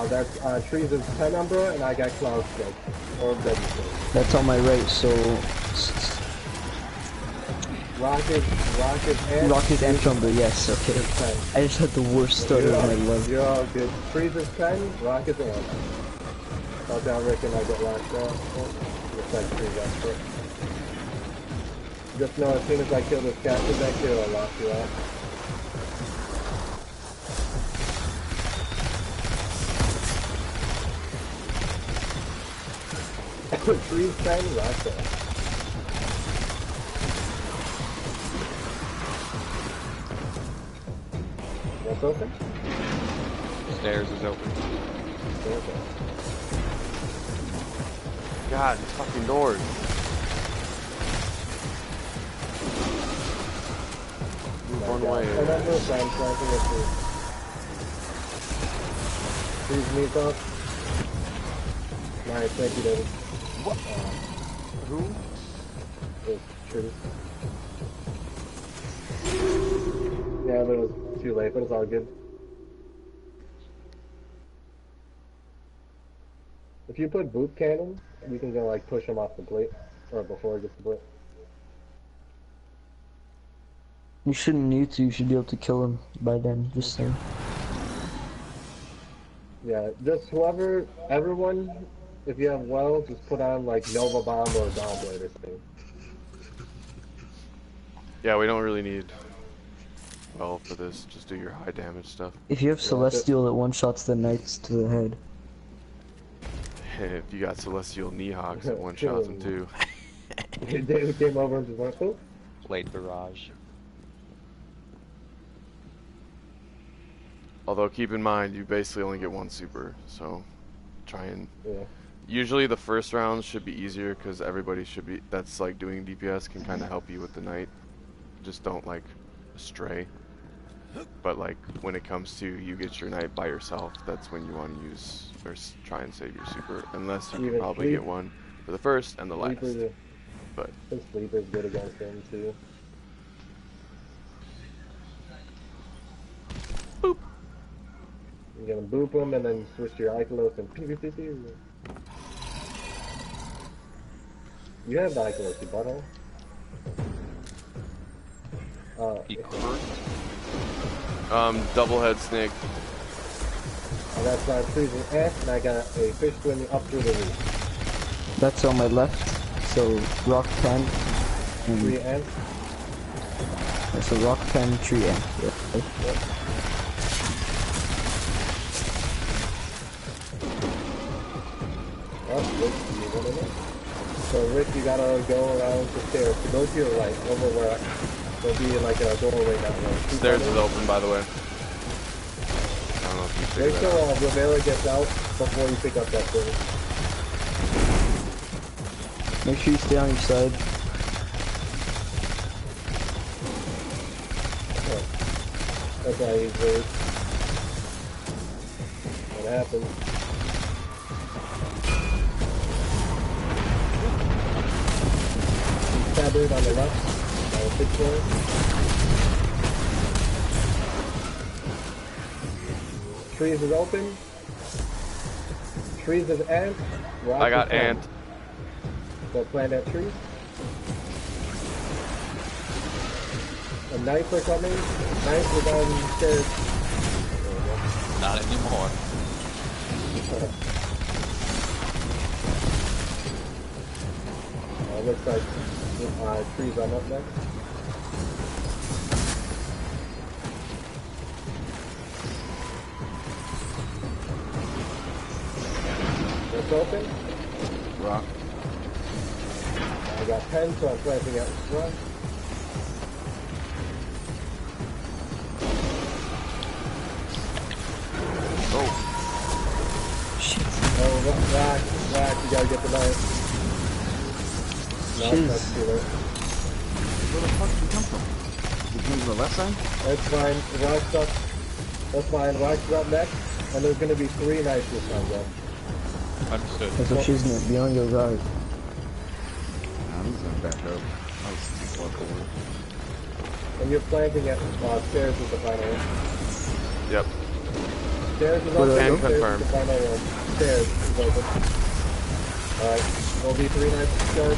That's trees is 10 Umbra, and I got cloud stroke or ready stroke. That's on my right. So Rocket and Umbra. Yes. Okay. I just had the worst start of my life. You're all good. Trees is 10. Rocket and. I'll down Rick and I get locked out. Looks like trees that's it. Just know as soon as I kill this captain back here, I'll lock you out. Trees 10, rocket. What's open? Stairs is open. God, these fucking doors. Move one way. Please meet up. Nice, thank you, David. What? Who? It's true. Yeah, but it was too late, but it's all good. If you put boot cannons, you can go like push them off the plate, or before it gets the plate. You shouldn't need to. You should be able to kill him by then. Just saying. Yeah, just everyone, if you have wells, just put on like Nova Bomb or Dawn Blade or something. Yeah, we don't really need well for this. Just do your high damage stuff. If you have Celestial, it one-shots the knights to the head. If you got Celestial Knee-Hogs, it one-shots them too. David came over and just went, oh. Blade Barrage. Although keep in mind, you basically only get one super, so try and... Yeah. Usually the first round should be easier because everybody should be... That's like doing DPS can kind of help you with the knight. Just don't like stray. But like when it comes to you get your knight by yourself, that's when you want to use or try and save your super. Unless you can probably get one for the first and the last. But Sleeper's good against him too. Boop. You're gonna boop him and then switch to your Ikelos and PvP. You have the Ikelos, you butthole. Double head snake. I got some freezing ant and I got a fish swimming up through the roof. That's on my left. So rock pen. Tree ant. That's a rock pen tree ant. Yep. So Rick, you gotta go around the stairs. To go to your right, over where there'll be like a doorway down there. Stairs is open, by the way. I don't know if you figured that out. Wait till Rivera gets out before you pick up that thing. Make sure you stay on your side. Oh. That's how he's very... What happened? Tabard on the left. Big floor. Trees is open. Trees is ant. I got ant. Go plant that tree. The knights are coming. Knights are downstairs. Not anymore. Looks like trees on up next. What's open? Rock. I got 10, so I'm planting out in front. Oh. Shit. Oh, rack, you gotta get the knife. No, that's too late. Where the fuck did you come from? You came from the left side? That's fine. Rock's up. That's fine. Rock's up next. And there's gonna be 3 knights this time, bro. Understood. That's what she's doing. Be on your guard. Nah, I'm just gonna back up. I was too far forward. And you're planting at stairs is the final one. Yep. Stairs is open. Can Stairs confirm. is the final one. Stairs is open. Alright. There'll be 3 knights to start.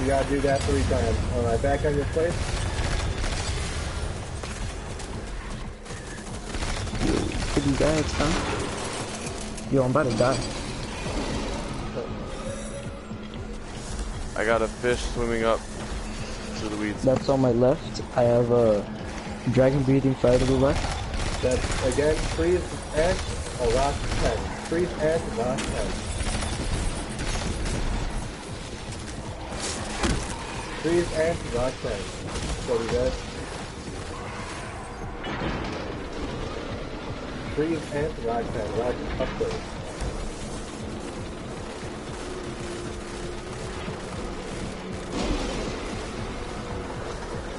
You gotta do that 3 times. Alright, back on your place. Could you die? It's fine. Yo, I'm about to die. I got a fish swimming up to the weeds. That's on my left. I have a dragon breathing fire to the left. That's again, freeze and a rock 10. Freeze and rock 10. Freeze and rock 10. So we got freeze and rock 10. Rock upstairs.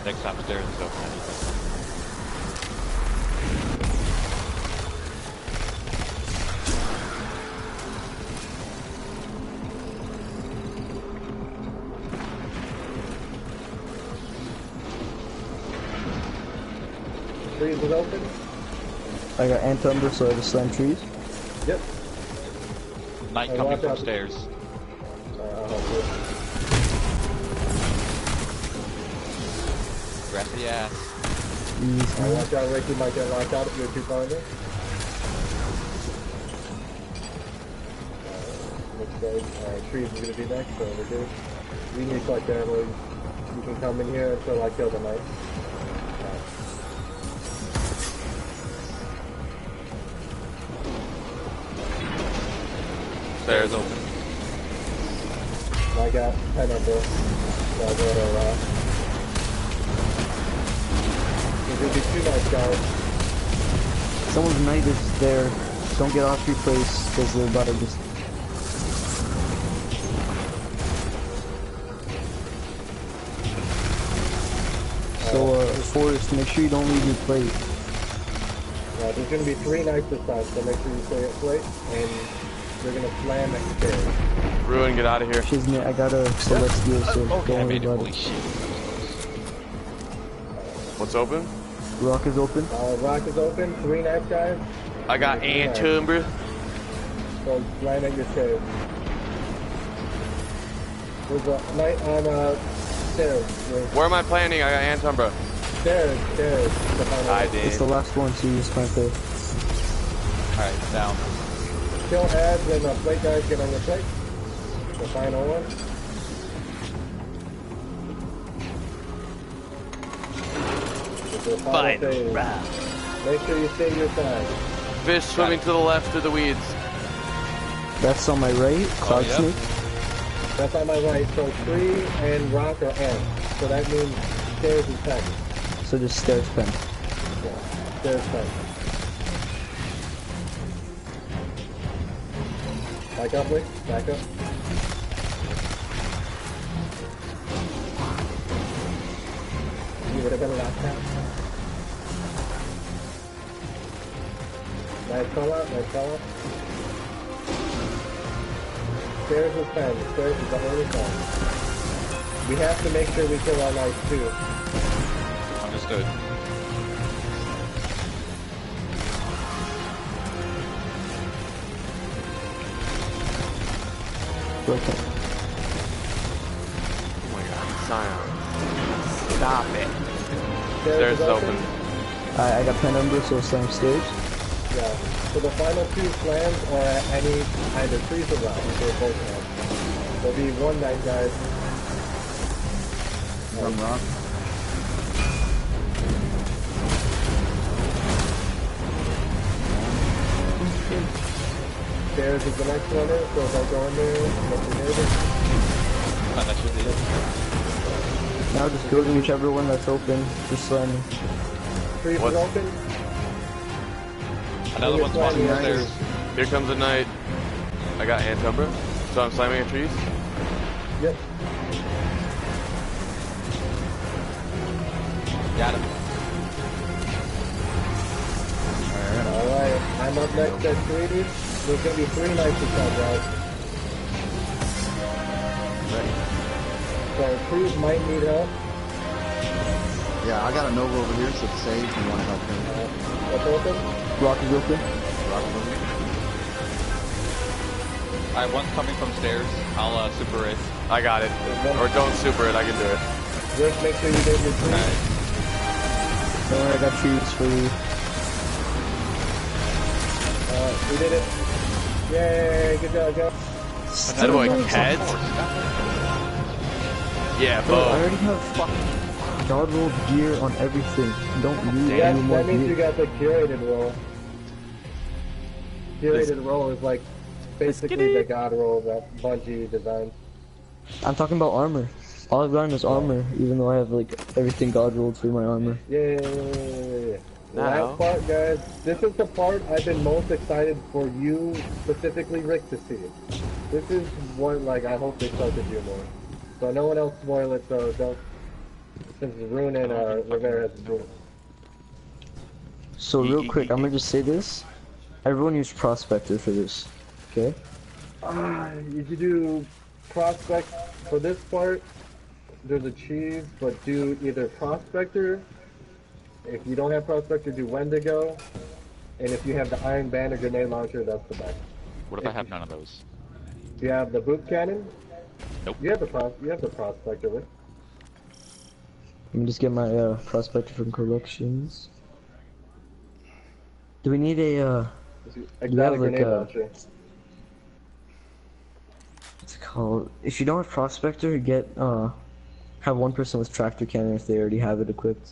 Next time stairs is open. Freeze is open. I got ant umber, so I just slam trees. Yep. Knight And coming watch from out. stairs. I'll help you. Grab the ass. Watch out, Rick, you might get locked out if you're too far in there. Looks good. Trees is gonna be next, so we're good. We need to collect ammo. You can come in here until I kill the knight. Stairs open. I got 10 under. So I'll go to there's gonna be 2 knights, guys. Someone's knight is there. Don't get off your place, because they're about to just... So, Forrest, make sure you don't leave your plate. There's gonna be 3 knights this time, so make sure you stay at plate, and they're gonna slam next stairs. Ruin, get out of here. Shiznit, I got a Celestial, so don't worry about it. What's open? Rock is open. Rock is open. 3 knights, guys. I got ant umber. So slam at your stairs. There's a knight on stairs. Where am I planning? I got ant umber. Stairs. I did. It's the last one, so you just plant there. Alright, down. Kill ads and plate guys get on your plate. The final one. The final phase. Make sure you stay your time. Fish swimming to the left through the weeds. That's on my right. Cloud yep. snake. That's on my right. So tree and rock are ant. So that means stairs is 10. So just stairs pen. Yeah, stairs 10. Back up, Rick. Back up. You would have been locked out. Nice call out. Stairs is 10. Stairs is the only 10. We have to make sure we kill our knights too. Understood. Okay. Oh my god, Scion. Stop it. Stairs Stairs is open. I got pen number, so slam stairs. Yeah. So the final 2 slams are at any either trees or rocks. They're both hands. There'll be 1 knight, guys. One rock. Stairs is the next one in, so don't go in there. Let your neighbor. That should be it. Now just go to whichever one that's open. Just slam me. Trees is open. Another one's spawning upstairs. Here comes a knight. I got ant umber. So I'm slamming at trees. Yep. Got him. I'm up next at 3. There's gonna be 3 knights to come, guys. Ready. So Cruz might need help. Yeah, I got a Nova over here, so save if you want to help him. What's open? Rock is open. Rock over here. Alright, one's coming from stairs. I'll super it. I got it. Or don't super it, I can do it. Rick, make sure you get your 3. Alright, I got trees for you. We did it. Yay, good job, guys. That boy Cat. Yeah, Bro, I Bo. already have fucking god roll gear on everything. Don't need Yeah, any more that means you gear. got the curated roll. Curated roll is like basically the god roll that Bungie designed. I'm talking about armor. All I've gotten is armor, even though I have like everything god rolled through my armor. Yay! Now. Last part, guys. This is the part I've been most excited for you, specifically Rick, to see. This is what, like, I hope they start to do more. So no one else spoil it, so don't, since Rune and Rivera has ruled. So real quick, I'm gonna just say this. Everyone use Prospector for this, okay? You could do Prospect for this part. There's a cheese, but do either Prospector. If you don't have Prospector, do Wendigo. And if you have the Iron Band or Grenade Launcher, that's the best. What if I have none of those? Do you have the Boot Cannon? Nope. You have the Prospector, right? Let me just get my Prospector from collections. Do we need a Exotic like Grenade a- Launcher. what's it called? If you don't have Prospector, get have one person with Tractor Cannon if they already have it equipped.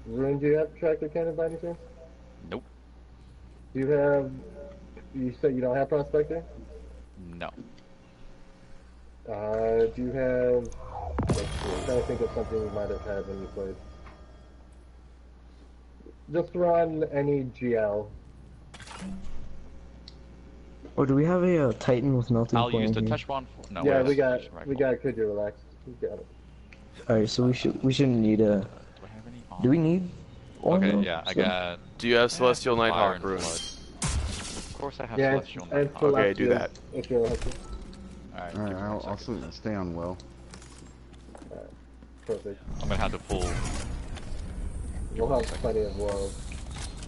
Rune, do you have Tractor Cannon by any chance? Nope. Do you have... You said you don't have Prospector? No. Do you have... Let's see, I'm trying to think of something you might have had when you played. Just run any GL. Or do we have a Titan with melting I'll point use the in here? touch wand. No, Yeah, wait, we that's got Could You Relax? We got it. Alright, so we shouldn't need a... Do I have any on? Do we need one? Okay, though? yeah, I So- got Do you have Celestial fire Nighthawk, and Rune? blood. Of course I have Yeah, celestial and Nighthawk. Okay, do Celestial, that. if you're lucky. Alright, Alright, give me a I'll second. stay on well. Perfect. I'm gonna have to pull. We'll have plenty of worlds.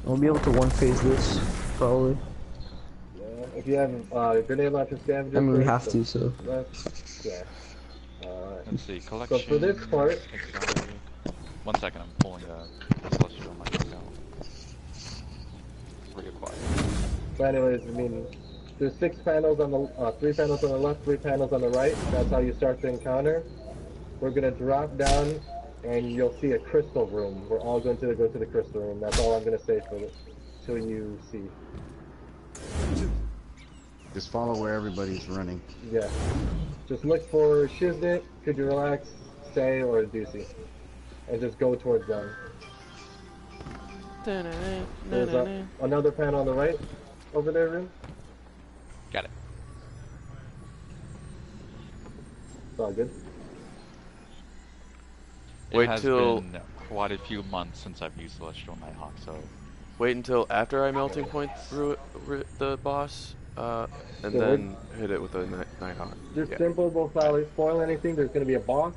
We'll be able to one-phase this, probably. Yeah, if you have Grenade Launcher Scavenger... I mean, we first, have to, so... Yeah. Let's see, collection. So for this part... exotic. 1 second, I'm pulling the celestial Nighthawk out. Reacquire. But anyways, I mean, there's 6 panels on the, 3 panels on the left, 3 panels on the right. That's how you start the encounter. We're gonna drop down, and you'll see a crystal room. We're all going to go to the crystal room. That's all I'm gonna say for it, till you see. Just follow where everybody's running. Yeah. Just look for Shiznit, Could You Relax, Say, or Deucey. And just go towards them. There's another panel on the right, over there, Room. Got it. It's all good. It Wait has till- been quite a few months since I've used Celestial Nighthawk, so... Wait until after I melting point through the boss, and So then hit it with a Nighthawk. Just Yeah. simple, don't spoil anything. There's going to be a boss.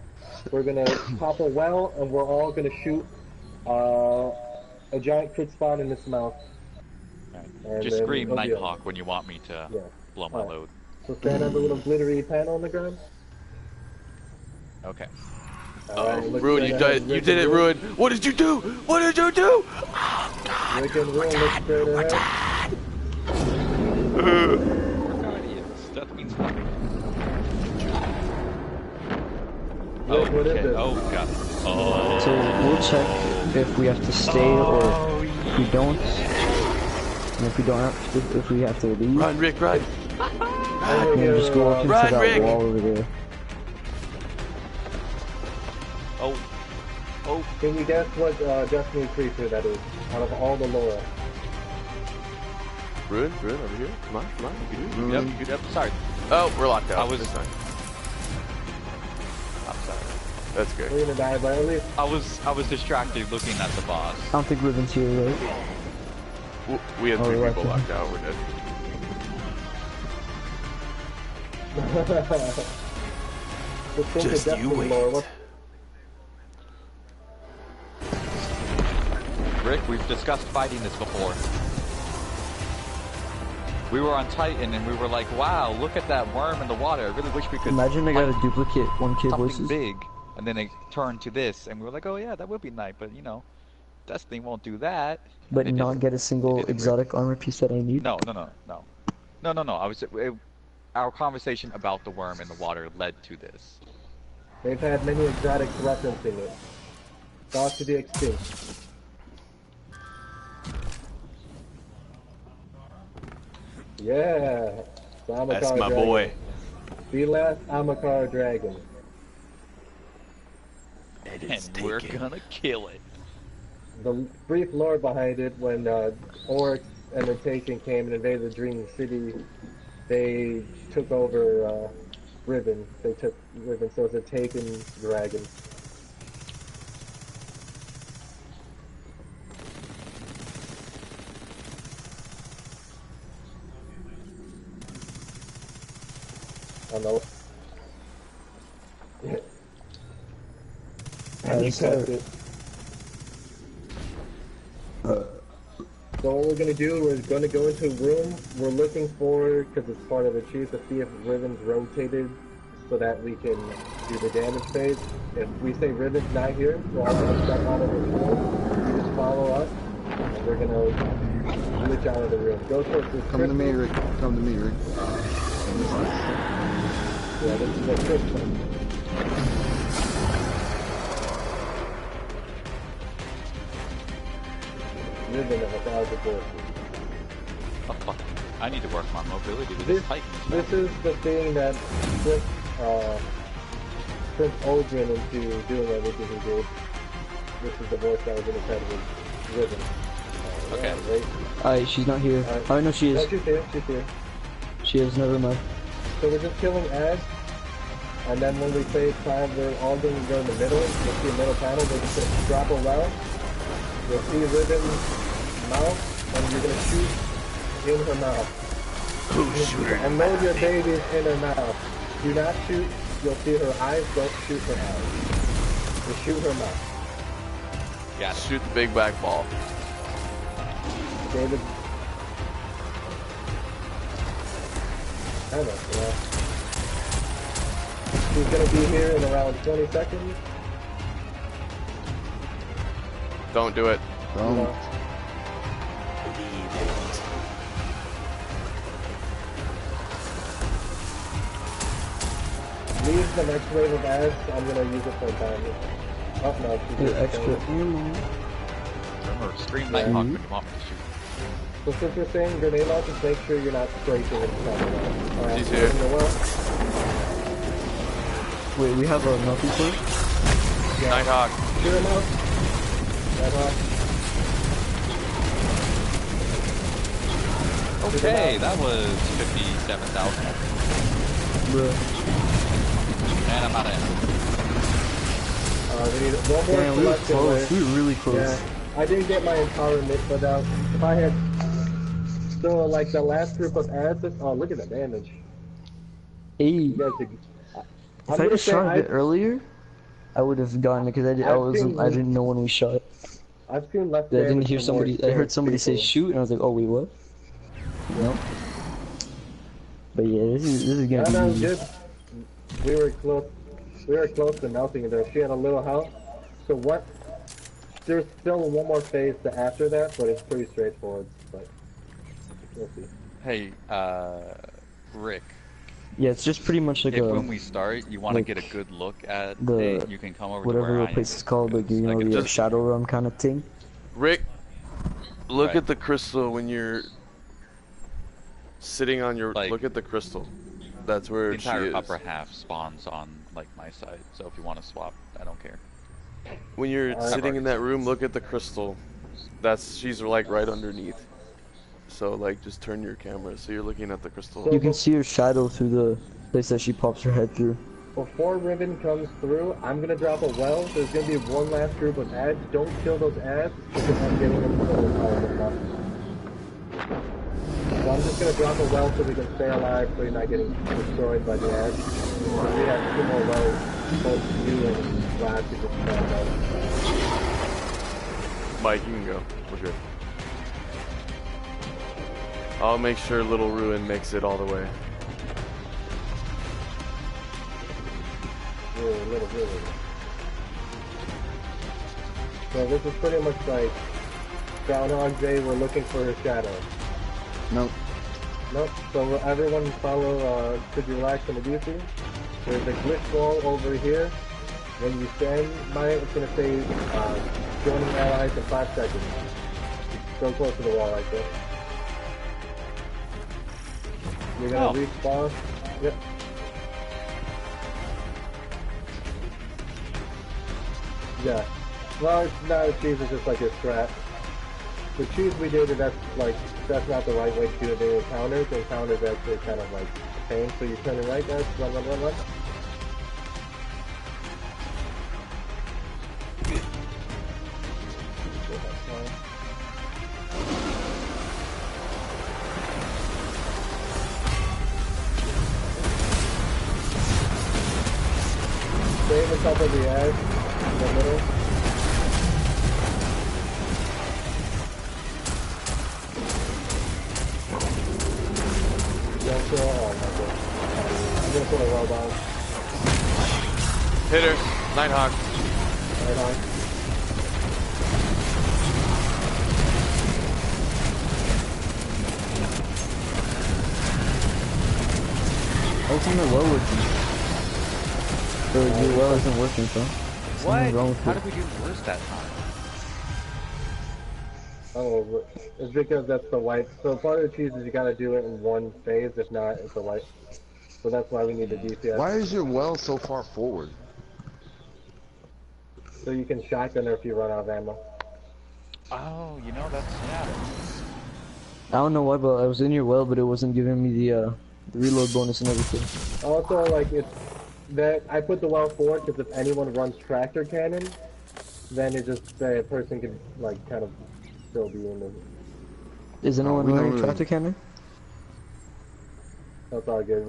We're going to pop a well, and we're all going to shoot a giant crit spot in its mouth. Alright. And Just then scream it'll be Nighthawk when you want me to Yeah. blow my Alright. load. So stand on the little glittery panel on the ground. Okay. Alright, look Ruin, straight you ahead. did, you Rick did and it, Ruin. Ruin. What did you do? What did you do? Rick and Ruin, look straight ahead. Guardians. That means nothing. Rick, what is Okay. it? Oh, got it. Oh. So we'll check if we have to stay or if we don't. And if we don't have if we have to leave, Run, Rick, run. and then just go up into Run, that Rick! wall over there. Oh. Oh. Can you guess what Destiny creature that is, out of all the lore? Ruin, Ruin, over here. Come on, come on. You can do it. Yep. Sorry. Oh, we're locked out. I was- This time. I'm sorry. That's good. We're gonna die, but at least I was distracted looking at the boss. I don't think Riven's here, right? We had Oh, 3 we're people watching. locked out. We're dead. Just you wait. Rick, we've discussed fighting this before. We were on Titan and we were like, wow, look at that worm in the water. I really wish we could Imagine I got fight a duplicate 1K something voices. big. And then it turned to this and we were like, oh yeah, that would be nice, but you know, Destiny won't do that. And But they not didn't. get a They single didn't, Rick. exotic armor piece that I need. No. Our conversation about the worm in the water led to this. They've had many exotics referencing it. Thought to be extinct. Yeah. That's my boy. The last Amakar dragon. And we're gonna kill it. The brief lore behind it, when Oryx and the Taken came and invaded the Dreaming City, they took over Riven. They took Riven, so it's a Taken dragon. I know. Yeah. And you passed it. So what we're going to do, we're going to go into a room. We're looking for, because it's part of the chief, to see if Riven's rotated so that we can do the damage phase. If we say Riven's not here, we're all going to step out of the room. You just follow us, and we're going to glitch out of the room. Go towards this Come to me, crystal. Rick. Come to me, Rick. Yeah, this is a crystal. Riven of 1,000 forces. Oh, fuck. I need to work my mobility with this Titan. This is the thing that put Aldrin into doing everything he did. This is the voice that was in his head with Riven. Okay. Right? Alright, she's not here. Oh no, she No, is. she's here, she's here. She is, never mind. So we're just killing ads, and then when we say it's time, we're all going to go in the middle. You'll see a middle panel, we're just going to drop a well. You'll see Riven's mouth, and you're going to shoot in her mouth. And load your babies in her mouth. Do not shoot. You'll see her eyes. Don't shoot her eyes. Just shoot her mouth. Yeah, shoot the big black ball. David. I don't know. She's gonna be here in around 20 seconds. Don't do it. Don't. Leave the next wave of ads. I'm gonna use it for a time. Oh no, she's Your gonna extra ammo. Remember, Extreme Nighthawk when you want me to shoot. So since you're saying grenade launchers, make sure you're not scraping and stuff. Alright, She's here. Wait, we have a melting point? Yeah. Nighthawk. Shoot him out. Nighthawk. Okay, that was 57,000. Bruh. And I'm out of ammo. We need one more Damn, we were selection close. where- We were really close. Yeah, I didn't get my empowerment, but if I had, so like the last group of ads, oh look at the damage. Hey, You guys did, if I just shot a bit earlier, I would have gotten it because I didn't know when we shot. I've seen less I damage. didn't hear from more somebody. I heard somebody say people. shoot, and I was like, oh wait, what? No. But yeah, this is gonna No, be easy. just we were close. We were close to melting her. She had a little health. So what? There's still one more phase to after that, but it's pretty straightforward. But we'll see. Hey, Rick. Yeah, it's just pretty much like If a when we start, you want to like get a good look at the it, you can come over to whatever where the I place am, is called, like you know, because I the can just- shadow realm kind of thing. Rick, look Right. at the crystal when you're sitting on your. Like- look at the crystal. That's where the she entire is. upper half spawns on like my side. So if you want to swap, I don't care. When you're I've sitting in already that room, look at the crystal. She's like right underneath. So like, just turn your camera so you're looking at the crystal. You can see her shadow through the place that she pops her head through. Before Riven comes through, I'm gonna drop a well. There's gonna be one last group of ads. Don't kill those ads because I'm getting them to the So I'm just gonna drop a well so we can stay alive so you're not getting destroyed by the edge. We have 2 more wells, both you and Last who just found out. Mike, you can go. We're good. I'll make sure Little Ruin makes it all the way. Little Ruin. So this is pretty much like Groundhog Day, we're looking for her shadow. Nope. Nope. So everyone follow, could you relax on the goofy? There's a glitch wall over here. When you stand by it, it's going to say, joining allies in 5 seconds. Go close to the wall right there. You're going to respawn. Yep. Yeah. Well, it's not a cheese, it's just like a strat. The cheese we did, that's not the right way to do it. They encounters. The encounters actually kind of like a pain. So you turn it right, guys. Run, run, run, run. Stay in the top of the edge, in the middle. Don't kill, oh my god. I'm gonna put a roll down. Hit her. Nighthawk. Nighthawk. Ultimate well working. So your well isn't working, so. What? How did we do worse that time? Oh, it's because that's the white. So part of the cheese is you gotta do it in one phase, if not, it's a white. So that's why we need the DPS. Why is your well so far forward? So you can shotgun her if you run out of ammo. Oh, you know, that's, yeah. I don't know why, but I was in your well, but it wasn't giving me the reload bonus and everything. Also, like, it's that I put the well forward because if anyone runs tractor cannon, then it just a person can like kind of still be in the. Is anyone running tractor cannon? That's all good.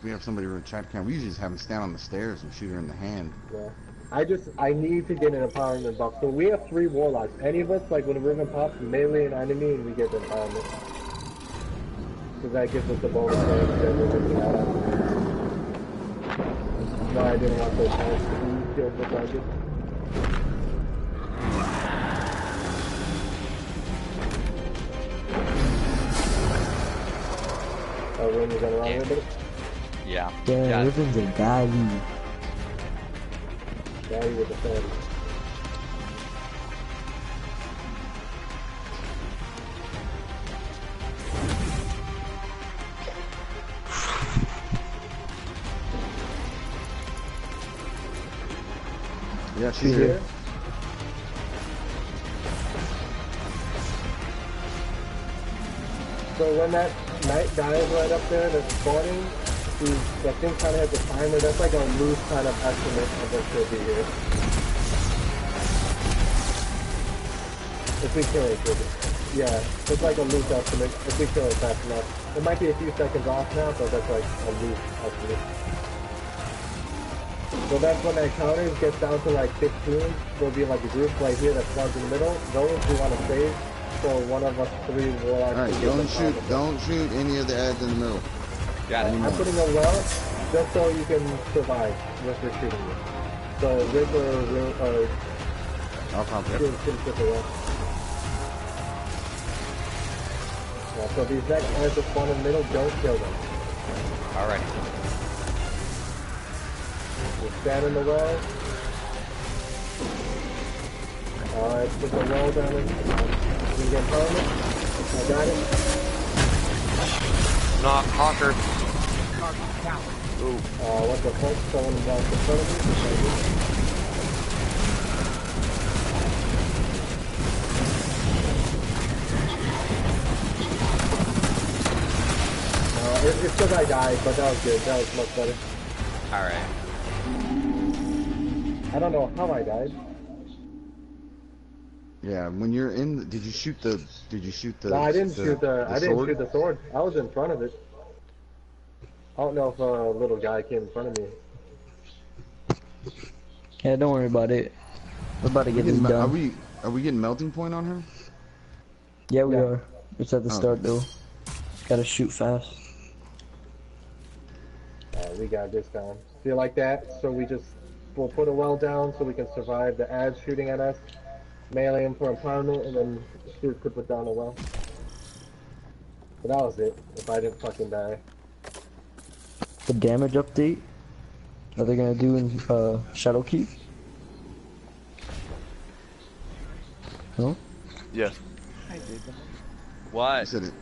We have somebody with a tractor cannon. We usually just have them stand on the stairs and shoot her in the hand. Yeah. I need to get an empowerment buff. So we have 3 warlocks. Any of us, like when Riven pops, melee an enemy and we get the empowerment. Because that gives us the bonus damage that we're looking at. No, I didn't want those guys to be killed with target. Oh, when you gonna run with it? Yeah. Damn, Riven's a baddie. Baddie with the 30. Yeah, she's here. So when that knight dies right up there that's spawning, that thing kind of has a timer. That's like a loose kind of estimate of what should be here. If we kill it, yeah, it's like a loose estimate. If we kill it fast enough. It might be a few seconds off now, but that's like a loose estimate. So that's when that counters gets down to like 15. There'll be like a group right here that spawns in the middle. Those we want to save. So one of us 3 warlocks. Alright, don't shoot any of the ads in the middle. Got it. I'm putting a well just so you can survive with your shooting it. So Rick or I'll pop it. shoot the well. Yeah, so these next guys that spawn in the middle, don't kill them. Alright. You stand in the well. Alright, put the well down in. You can get empowerment. I got it. Not Hawker. Ooh. What the fuck? Someone down in front of me? It's because I died, but that was good. That was much better. Alright. I don't know how I died. Yeah, when you're in, did you shoot the? No, I didn't shoot the. I didn't sword? shoot the sword. I was in front of it. I don't know if a little guy came in front of me. Yeah, don't worry about it. We're about to get this Are done. we getting melting point on her? Yeah, we Yeah. are. It's at the start though. Gotta shoot fast. We got this down. Feel like that? So we'll put a well down so we can survive the ads shooting at us, melee him for impoundment, and then shoot could put down a well. But that was it. If I didn't fucking die. The damage update. Are they gonna do in Shadowkeep? No? Yes. What? I said it.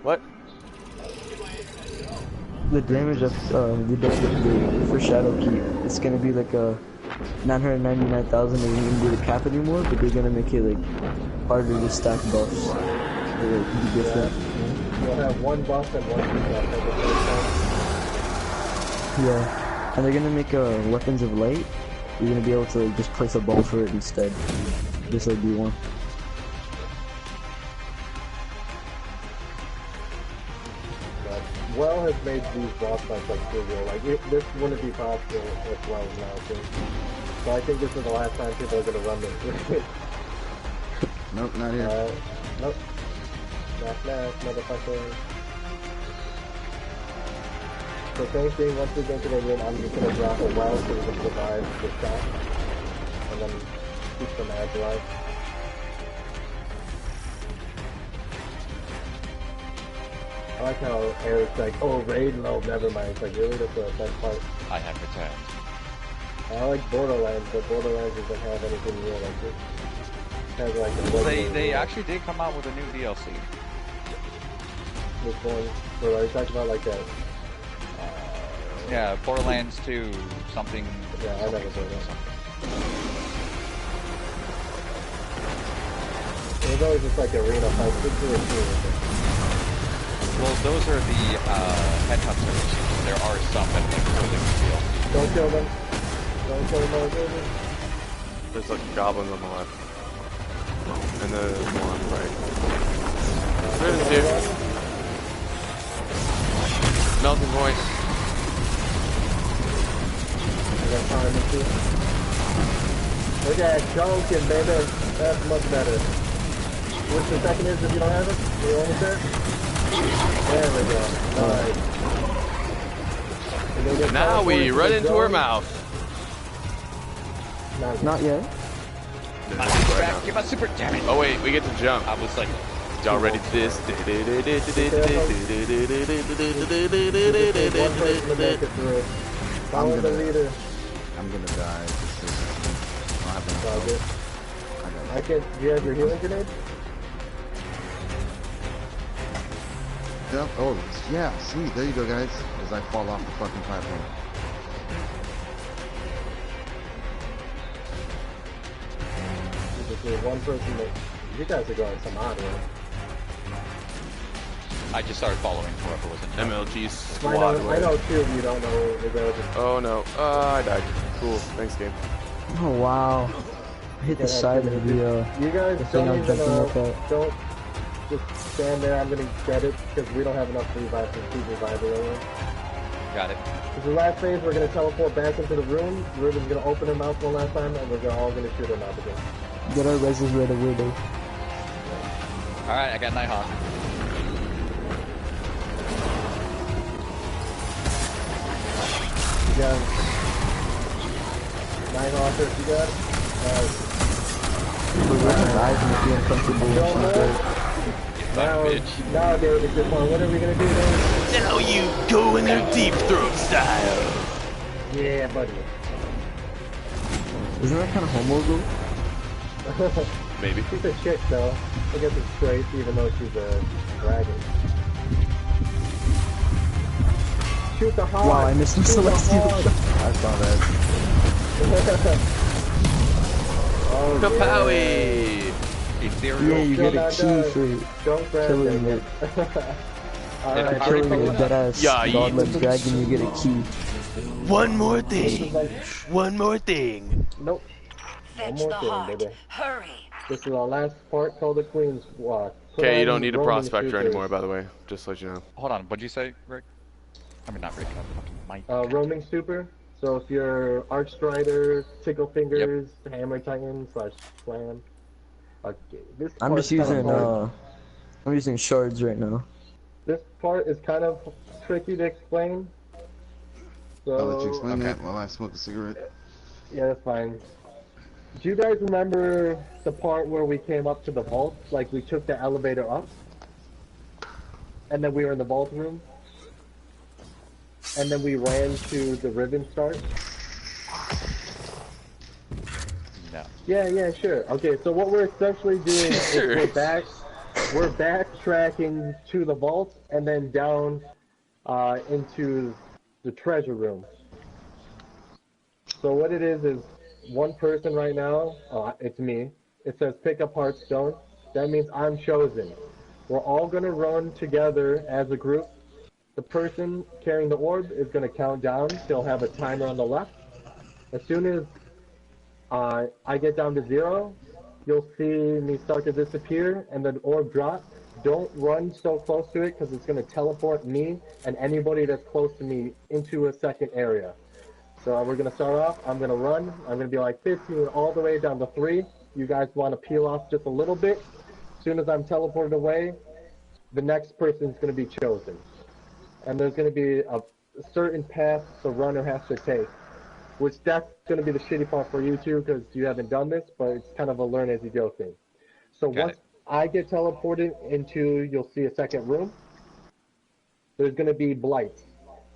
What? The damage of the update for Shadowkeep. It's gonna be like a 999,000. They didn't do the cap anymore, but they're gonna make it like harder to stack buffs. They're like, be different. You'll have one buff and one buff at the same time. Yeah, and they're gonna make weapons of light. You're gonna be able to like, just place a bomb for it instead, just like D1. But well has made these boss fights like trivial. Like this wouldn't be possible if well was now too. So I think this is the last time people are gonna run this. Nope, not here. Nope. Knock, motherfucker. So same thing, once we go to the room, I'm just gonna drop a well so we can survive the shot. And then keep some ads alive. I like how Eric's like, oh, raid low, never mind. It's like, really, that's the best part. I have returned. I like Borderlands, but Borderlands doesn't have anything real like this. It has like a They actually did come out with a new DLC. Which one? So are you talking about like that? Yeah, Borderlands 2, something. Yeah, I never played that. It was always just like arena fights. It's really cool. Well, those are the headhunters. There are some that make clothing DLC. Don't kill them. Don't kill them. There's like goblins on the left. And then there's one on the right. Riven's here. Melting point. Look at that choking, baby. That's much better. Which the second is if you don't have it? You almost there? There we go. Alright. Now we run into her mouth. Not yet. My super back, get my super, damn it. Oh wait, we get to jump. I was like, y'all ready for this? I'm the leader. I'm gonna die. I don't have enough. I can. Do you have your healing grenade? Yep. Oh, yeah. Sweet. There you go, guys. As I fall off the fucking platform. There's one person that you guys are going some odd way. I just started following whoever was in charge. MLG squad. I know two of you don't know the guys. Oh no. I died. Cool. Thanks, game. Oh wow. I hit the side of the you guys the thing don't I'm even jumping up at. don't just stand there. I'm gonna get it because we don't have enough revive to keep revive earlier. Got it. This is the last phase. We're gonna teleport back into the room. Ruben's gonna open her mouth one last time, and we're all gonna shoot her mouth again. Get our reses right away though. Alright, I got Nighthawk. You got Nighthawk, if you got it. We're gonna die and be uncomfortable or something. Now, David, good one. What are we gonna do, David? Now you go in their deep throat style. Yeah, buddy. Isn't that kind of homo though? Maybe. She's a chick, though. I guess it's straight, even though she's a dragon. Shoot the hog! Wow, I missed the celestial shot. I saw that. Oh, Kapowie! Yeah, you get a key for killing it. Alright, For killing a deadass godlike dragon, you get a key. One more thing. One more thing. Nope. Fetch more the thing, heart. baby. Hurry. This is our last part called the Queen's Walk. Put Okay, you on don't need a roaming prospector supers. anymore, by the way. Just to let you know. Hold on, what'd you say, Rick? I mean, not Rick, fucking Mike. Roaming super. So if you're Archstrider, Tickle Fingers, Hammer Titan / Slam. Okay, this I'm part's just using kinda hard. I'm using shards right now. This part is kind of tricky to explain. So I'll let you explain that while I smoke a cigarette. yeah, that's fine. Do you guys remember the part where we came up to the vault? Like we took the elevator up, and then we were in the vault room, and then we ran to the ribbon start? No. Yeah, sure. Okay, so what we're essentially doing is we're backtracking to the vault and then down into the treasure room. So what it is one person right now, it's me. It says pick up Hearthstone. That means I'm chosen. We're all gonna run together as a group. The person carrying the orb is gonna count down. They'll have a timer on the left. As soon as I get down to 0, you'll see me start to disappear and the orb drop. Don't run so close to it because it's going to teleport me and anybody that's close to me into a second area. So we're going to start off. I'm going to run. I'm going to be like 15 all the way down to 3. You guys want to peel off just a little bit. As soon as I'm teleported away, the next person is going to be chosen. And there's going to be a certain path the runner has to take. Which that's going to be the shitty part for you two because you haven't done this, but it's kind of a learn as you go thing. So once I get teleported into, you'll see a second room. There's going to be blights.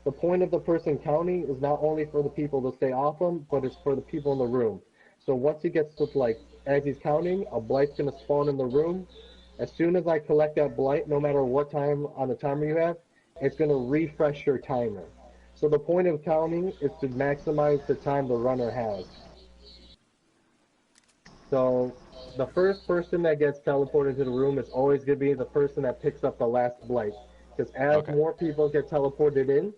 The point of the person counting is not only for the people to stay off them, but it's for the people in the room. So once he gets to as he's counting, a blight's going to spawn in the room. As soon as I collect that blight, no matter what time on the timer you have, it's going to refresh your timer. So the point of counting is to maximize the time the runner has. So the first person that gets teleported to the room is always going to be the person that picks up the last blight. Because as more people get teleported in,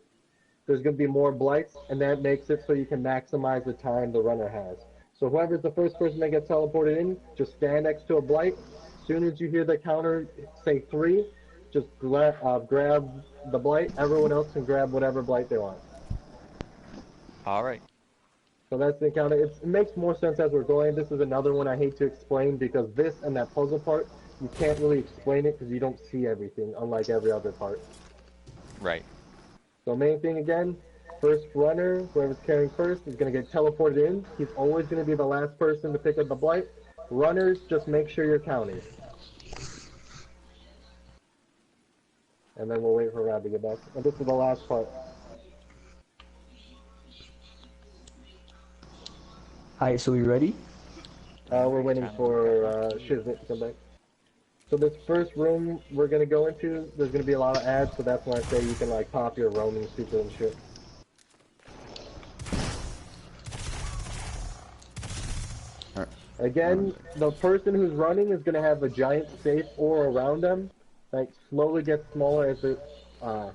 there's going to be more blights, and that makes it so you can maximize the time the runner has. So whoever's the first person that gets teleported in, just stand next to a blight. As soon as you hear the counter say 3, just grab the blight. Everyone else can grab whatever blight they want. Alright. So that's the encounter. It makes more sense as we're going. This is another one I hate to explain because this and that puzzle part, you can't really explain it because you don't see everything, unlike every other part. Right. So main thing again, first runner, whoever's carrying first, is going to get teleported in. He's always going to be the last person to pick up the blight. Runners, just make sure you're counting. And then we'll wait for Rob to get back. And this is the last part. Alright, so we ready? We're waiting for Shizit to come back. So this first room we're going to go into, there's going to be a lot of ads, so that's when I say you can like pop your roaming super and shit. Again, the person who's running is going to have a giant safe ore around them. Like slowly gets smaller as the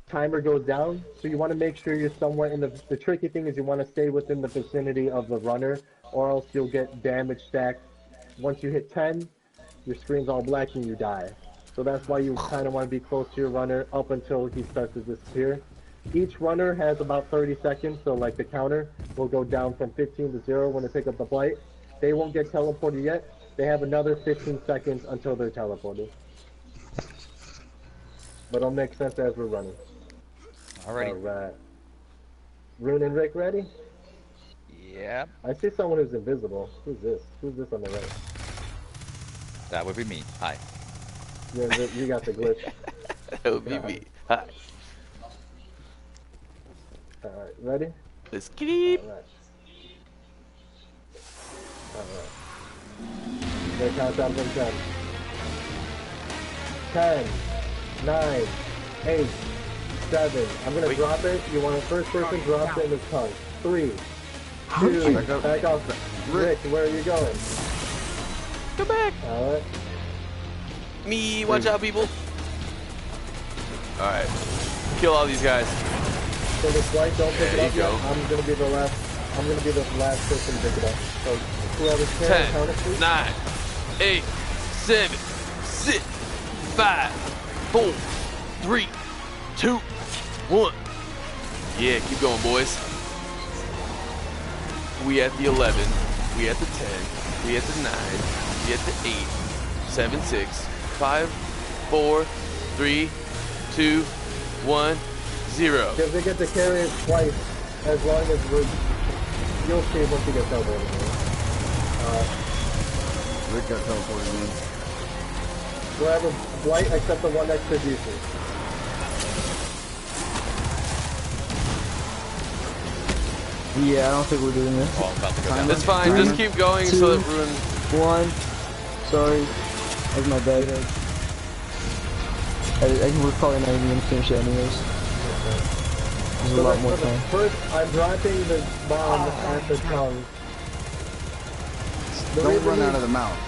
timer goes down. So you want to make sure you're somewhere in the tricky thing is you want to stay within the vicinity of the runner, or else you'll get damage stacked. Once you hit 10, your screen's all black and you die. So that's why you kind of want to be close to your runner up until he starts to disappear. Each runner has about 30 seconds, so like the counter will go down from 15 to 0 when they pick up the blight. They won't get teleported yet. They have another 15 seconds until they're teleported. But it'll make sense as we're running. Alrighty. Alright. Rune and Rick ready? Yeah. I see someone who's invisible. Who's this? Who's this on the right? That would be me. Hi. Yeah, you got the glitch. That would be me. Hi. Alright, ready? Let's keep. Alright. They count down from 10. 10, 9, 8, 7. I'm gonna drop it. You want the first person drop it in his tongue. 3, 2, back off. Rick, where are you going? Come back. Alright. Me, watch out, people. Alright. Kill all these guys. So this light, don't pick it There up you yet. go. I'm gonna be the last I'm gonna be the last person to pick it up. So whoever's carrying, 10, count it, please. 9, 8, 7, 6, 5, 4, 3, 2, 1. Yeah, keep going, boys. We at the 11. We at the 10. We at the 9. We at the 8. 7, 6, 5, 4, 3, 2, 1, 0. Because they get to carry it twice, as long as you'll see once you get teleported. Rick got teleported in. We'll have a blight except the one next to Juicy. Yeah, I don't think we're doing this. Oh, I'm about to go down. It's fine, just keep going 2, so that Ruin... 1. Sorry. That's my bad. I think we're probably not even gonna finish it anyways. There's a lot more time. First, I'm dropping the bomb at the tongue. Don't run out of the mouth.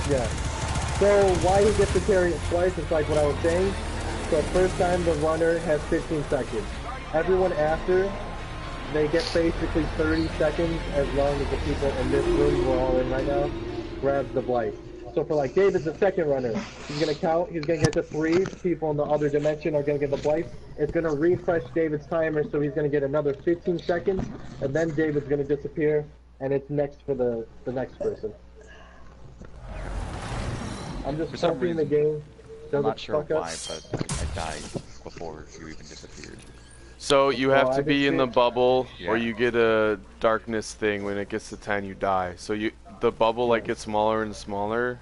Yeah. So why he gets to carry it twice is like what I was saying. So first time the runner has 15 seconds. Everyone after, they get basically 30 seconds as long as the people in this room we're all in right now grab the blight. So for like David's the second runner, he's gonna count, he's gonna get to 3, people in the other dimension are gonna get the blight. It's gonna refresh David's timer, so he's gonna get another 15 seconds, and then David's gonna disappear, and it's next for the next person. I'm just pumping the game. I'm not sure why, but I died before you even disappeared. So you have to be in the bubble, Yeah. or you get a darkness thing. When it gets to 10, you die. So the bubble like gets smaller and smaller,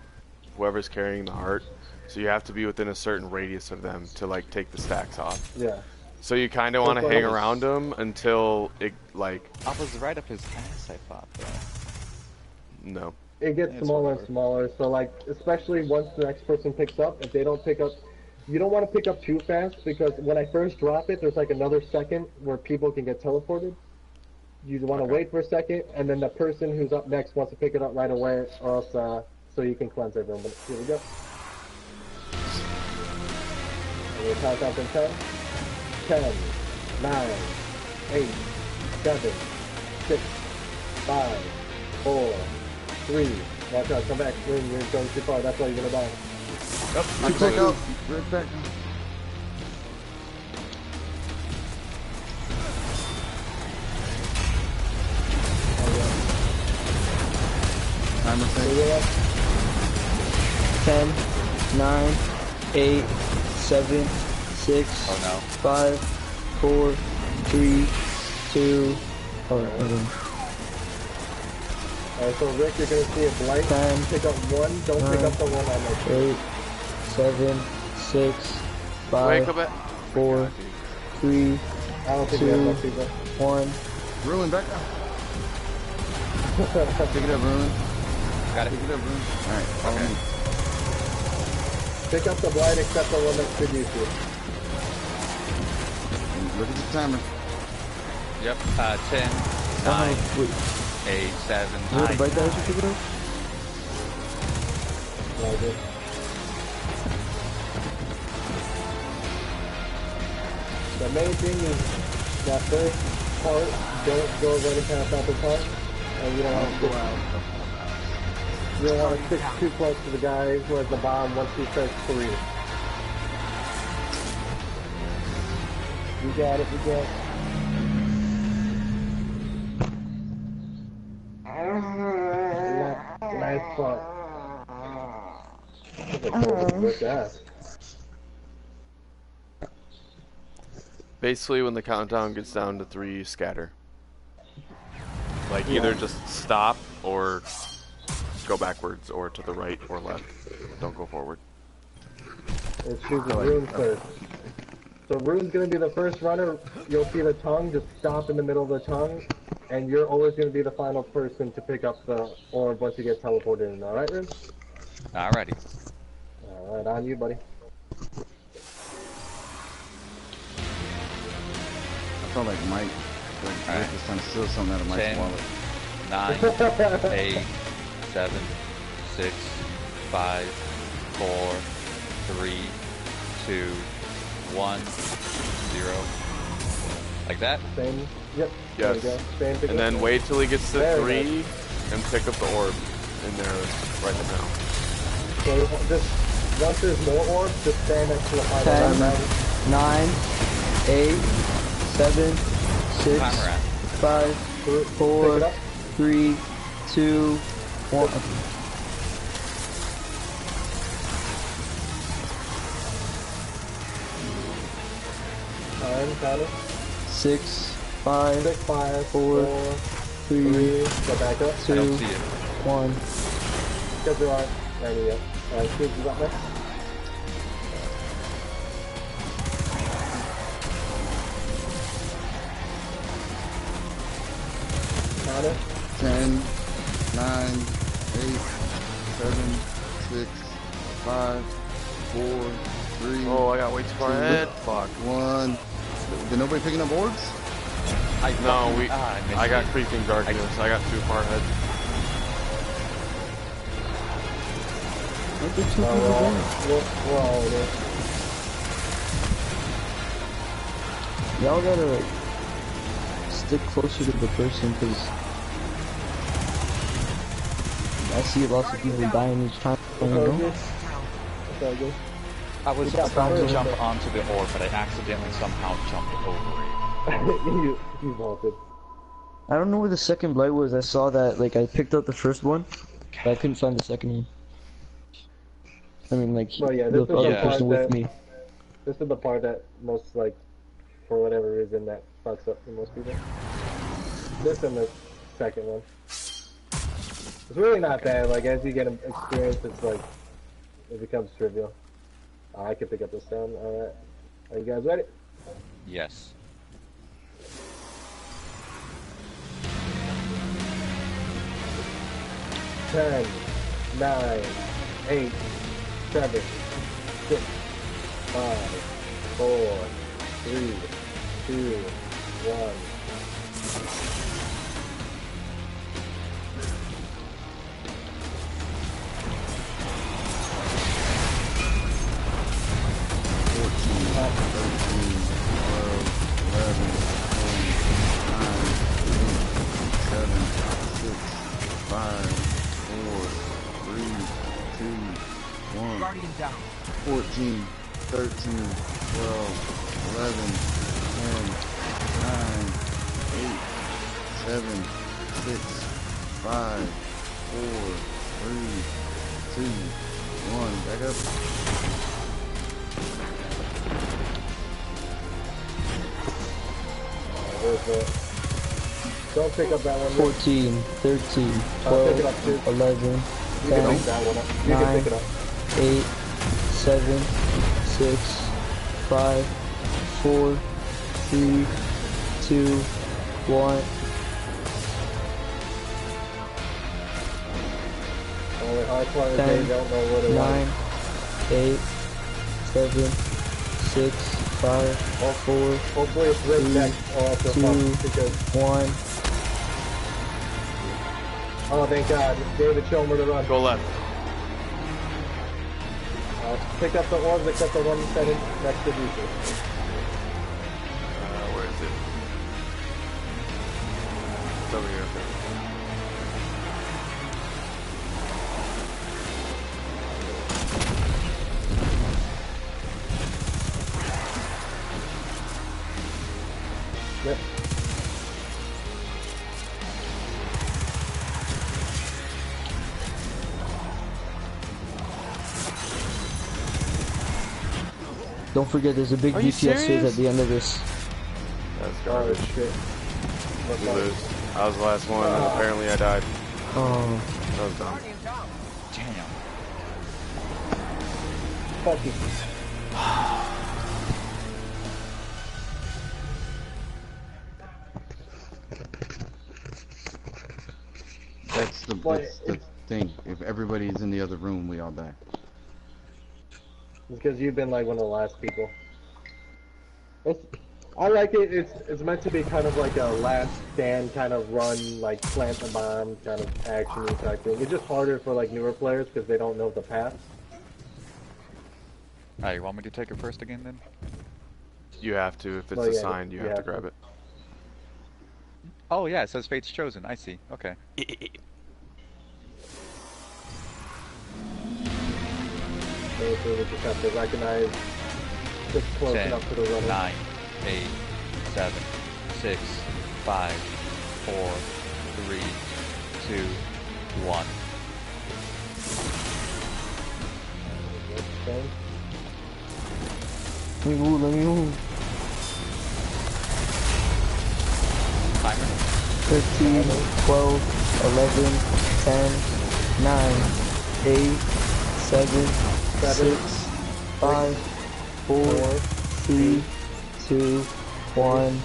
whoever's carrying the heart. So you have to be within a certain radius of them to like take the stacks off. Yeah. So you kind of want to hang around them until it like... I was right up his ass, I thought, though. No. It gets smaller and smaller, so like, especially once the next person picks up, if they don't pick up, you don't want to pick up too fast, because when I first drop it, there's like another second where people can get teleported. You want to wait for a second, and then the person who's up next wants to pick it up right away, or else, so you can cleanse everyone. But here we go. And we'll count down from 10. 10, 9, 8, 7, 6, 5, 4, 3. Watch out, come back. You're going too far. That's why you're gonna die. Yep, I'm back up. Right back. Timer thing. 10, 9, 8, 7, 6, 5, 4, 3, 2. Alright, so Rick, you're gonna see a blight. 10, pick up 1. Don't 9, pick up the one on my 8, 7, 6, 5, 4, 3, I don't think 2, we have enough people. 1. Ruin, back up. Pick it up, Ruin. Got it. Pick it up, Ruin. Alright, follow me. Pick up the blight except the one that's produced you. Look at the timer. Yep, 10, 9, 8, 7, You want to bite that as you pick it up? No, I did. The main thing is that first part, don't go right past out the part, and you don't want to go out. You don't want to stick too close to the guy who has the bomb once he says 3. We got it, we got it. Nice spot. What's that? Basically, when the countdown gets down to 3, you scatter. Like, either just stop, or go backwards, or to the right or left. Don't go forward. It chooses Rune first. So Rune's gonna be the first runner. You'll see the tongue, just stop in the middle of the tongue, and you're always gonna be the final person to pick up the orb once you get teleported in. Alright, Rune? Alrighty. Alright, on you, buddy. I felt like Mike, Rick was trying to steal something out of Mike's 10, wallet. 9, 8, 7, 6, 5, 4, 3, 2, 1, 0. Like that? Yep. Yes. There you go. Same thing. And then wait till he gets to Very 3 nice. and pick up the orb in there right now. So just once there's more orbs, just stand next to the final 10, round. 9, 8, 7, 6, Timer at. 5, Pick 4, it up. 3, 2, 1. Time, Tyler. 6, 5, 6, 5, 4, 3, 3, go back up. 2, I don't see it. 1. Because there aren't any yet. Alright, Steve, you got next? Tyler? 10, 9, 8, 7, 6, 5, 4, 3. Oh, I got way too far ahead. Fuck. 1. Did nobody picking up orbs? No, I got it. creeping darkness. I got too far ahead. Aren't there 2 people there? We're all there. Y'all gotta like stick closer to the person because I see lots of people dying each time. You know? It's all good. I was We got about to power. jump onto the orb, but I accidentally somehow jumped over it. you vaulted. I don't know where the second blight was. I saw that like I picked up the first one, but I couldn't find the second one. I mean like Well, yeah, the this is other the part person with that me. this is the part that most like for whatever reason that fucks up for most people. This and the second one. It's really not bad. Like as you get experience, it's like it becomes trivial. I can pick up this down. All right, are you guys ready? Yes. Ten, 9, 8, 7, 6, 5, 4, 3, 2, 1. Guardian down. 14, 13, 12, 11, 10, 9, 8, 7, 6, 5, 4, 3, 2, 1. Back up. Don't pick up that one. 14, 13, Pick it up, 12, dude. 11, You can 10, pick that one up. You can 9, pick it up. 8, 7, 6, 5, 4, 3, 2, 1. Only hardcore 10, they don't know what it 9, 8, 7, 6, 5, 4, Hopefully it's rigged 3, next or else 2, it'll fuck because 1. oh thank God. David, show him where to run. Go left. Pick up the orbs except the one that is next to Deuces. Where is it? It's over here. Yep. Don't forget, there's a big Are you DPS phase at serious? the end of this. That's Oh garbage. shit. You lose. I was the last one, and apparently I died. Oh, That was dumb. Guardian down. Damn. Fuck you. That's the thing. If everybody's in the other room, we all die. It's because you've been like one of the last people. I like it. It's meant to be kind of like a last stand kind of run, like plant the bomb kind of action type thing. It's just harder for like newer players because they don't know the path. Alright, you want me to take it first again then? You have to. If it's Well, yeah, assigned, you have to grab it. Oh yeah, it says fate's chosen. I see. Okay. So we just have to recognize just close 10, enough to the runner. 9, 8, 7, 6, 5, 4, 3, 2, 1. Okay. Let me move. Timer. 15, 12, 11, 10, 9, 8, 7, 6, 5, 4, 3, 2, 1.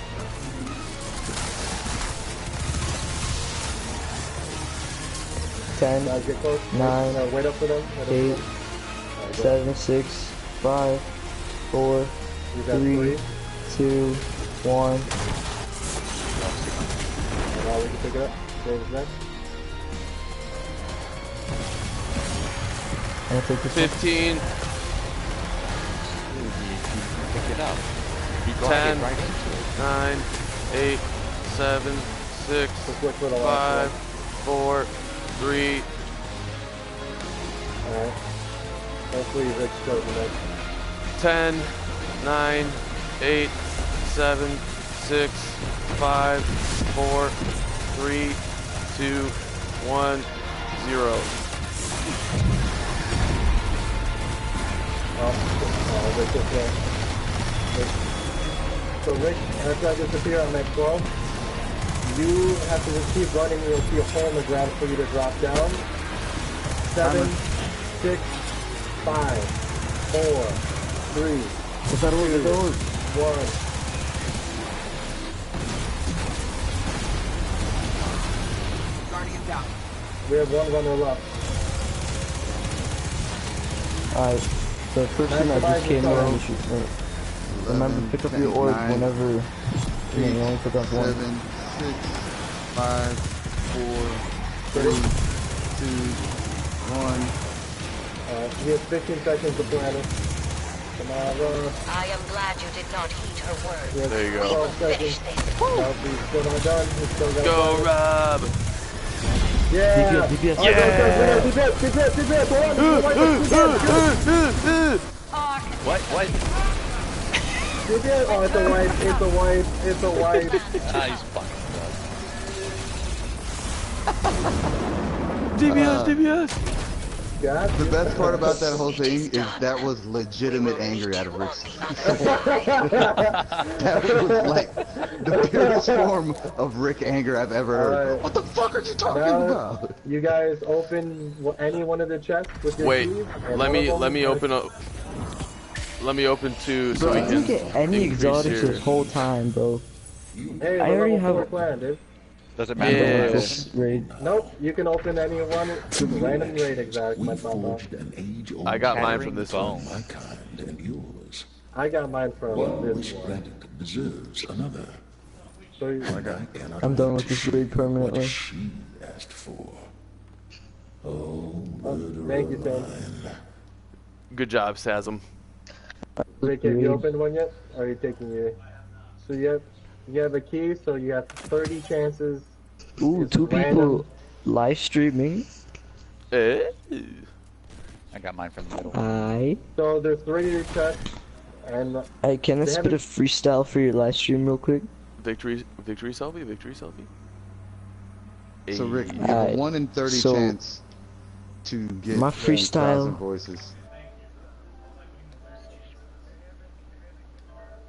Ten, Guys, get close. 9, No, wait up for them. Wait up 8, for them. 7, 6, 5, 4, You got 3, 2, 1. And now we can pick it up. What was next? I'm gonna take this one. 15, Pick it up. He 10, glided right into it. 9, 8, 7, 6, Just look for the 5, last 4, 3. Alright. Hopefully Rick's chosen next. 10, 9, 8, 7, 6, 5, 4, 3, 2, 1, 0. Rick just went. So Rick, after I disappear on that 12, you have to just keep running. You'll see a hole in the ground for you to drop down. 7, 6, 5, 4, 3, What's that over the door? 1. Guardian down. We have one runner left. Alright, the person that just came in, remember pick up your orb whenever you only pick up one. 7, 6, 5, 4, 3, 2, 1. You have 15 seconds to plan it. Come on, run. I am glad you did not heed her words. You have There you go. 12 seconds. No, he's still not done. He's still got Go, time. Rob! Yeah! DPS. Oh, Yeah! DPS! What? DPS! Oh, it's a wipe, it's a wipe, it's a wipe. Ah, he's fucking DBS! God, The best part about that whole thing is that was legitimate anger out of Rick's. That was like the purest form of Rick anger I've ever heard. Alright. What the fuck are you talking Now, about? you guys open any one of the chests with your Wait, keys, and let one me of them is- open up. Let me open two so Bro, we I can didn't get any increase exotics your... this whole time, bro. Hey, I we're already level have- 4 clan, dude. Does it matter? Yeah. what This raid. Nope, you can open any one. Random raid exact, my papa. I got mine from Pattering this bone. one. My kind and yours. I got mine from One this wish one. granted deserves another. So you, I cannot I'm done with this grant raid permanently. what she asked for. Oh, murderer thank you, of Sam. mine. Good job, Sazam. Rick, have you opened one yet? Or are you taking your... So you have a key, so you have 30 chances. Ooh, It's 2 random. people live streaming. Eh? I got mine from the middle. So there's 3 chests, and Hey, can I They spit a haven't- freestyle for your live stream real quick? Victory selfie? Victory selfie? So Rick, you Ayy. have a 1 in 30 so chance to get my 10,000 freestyle- voices.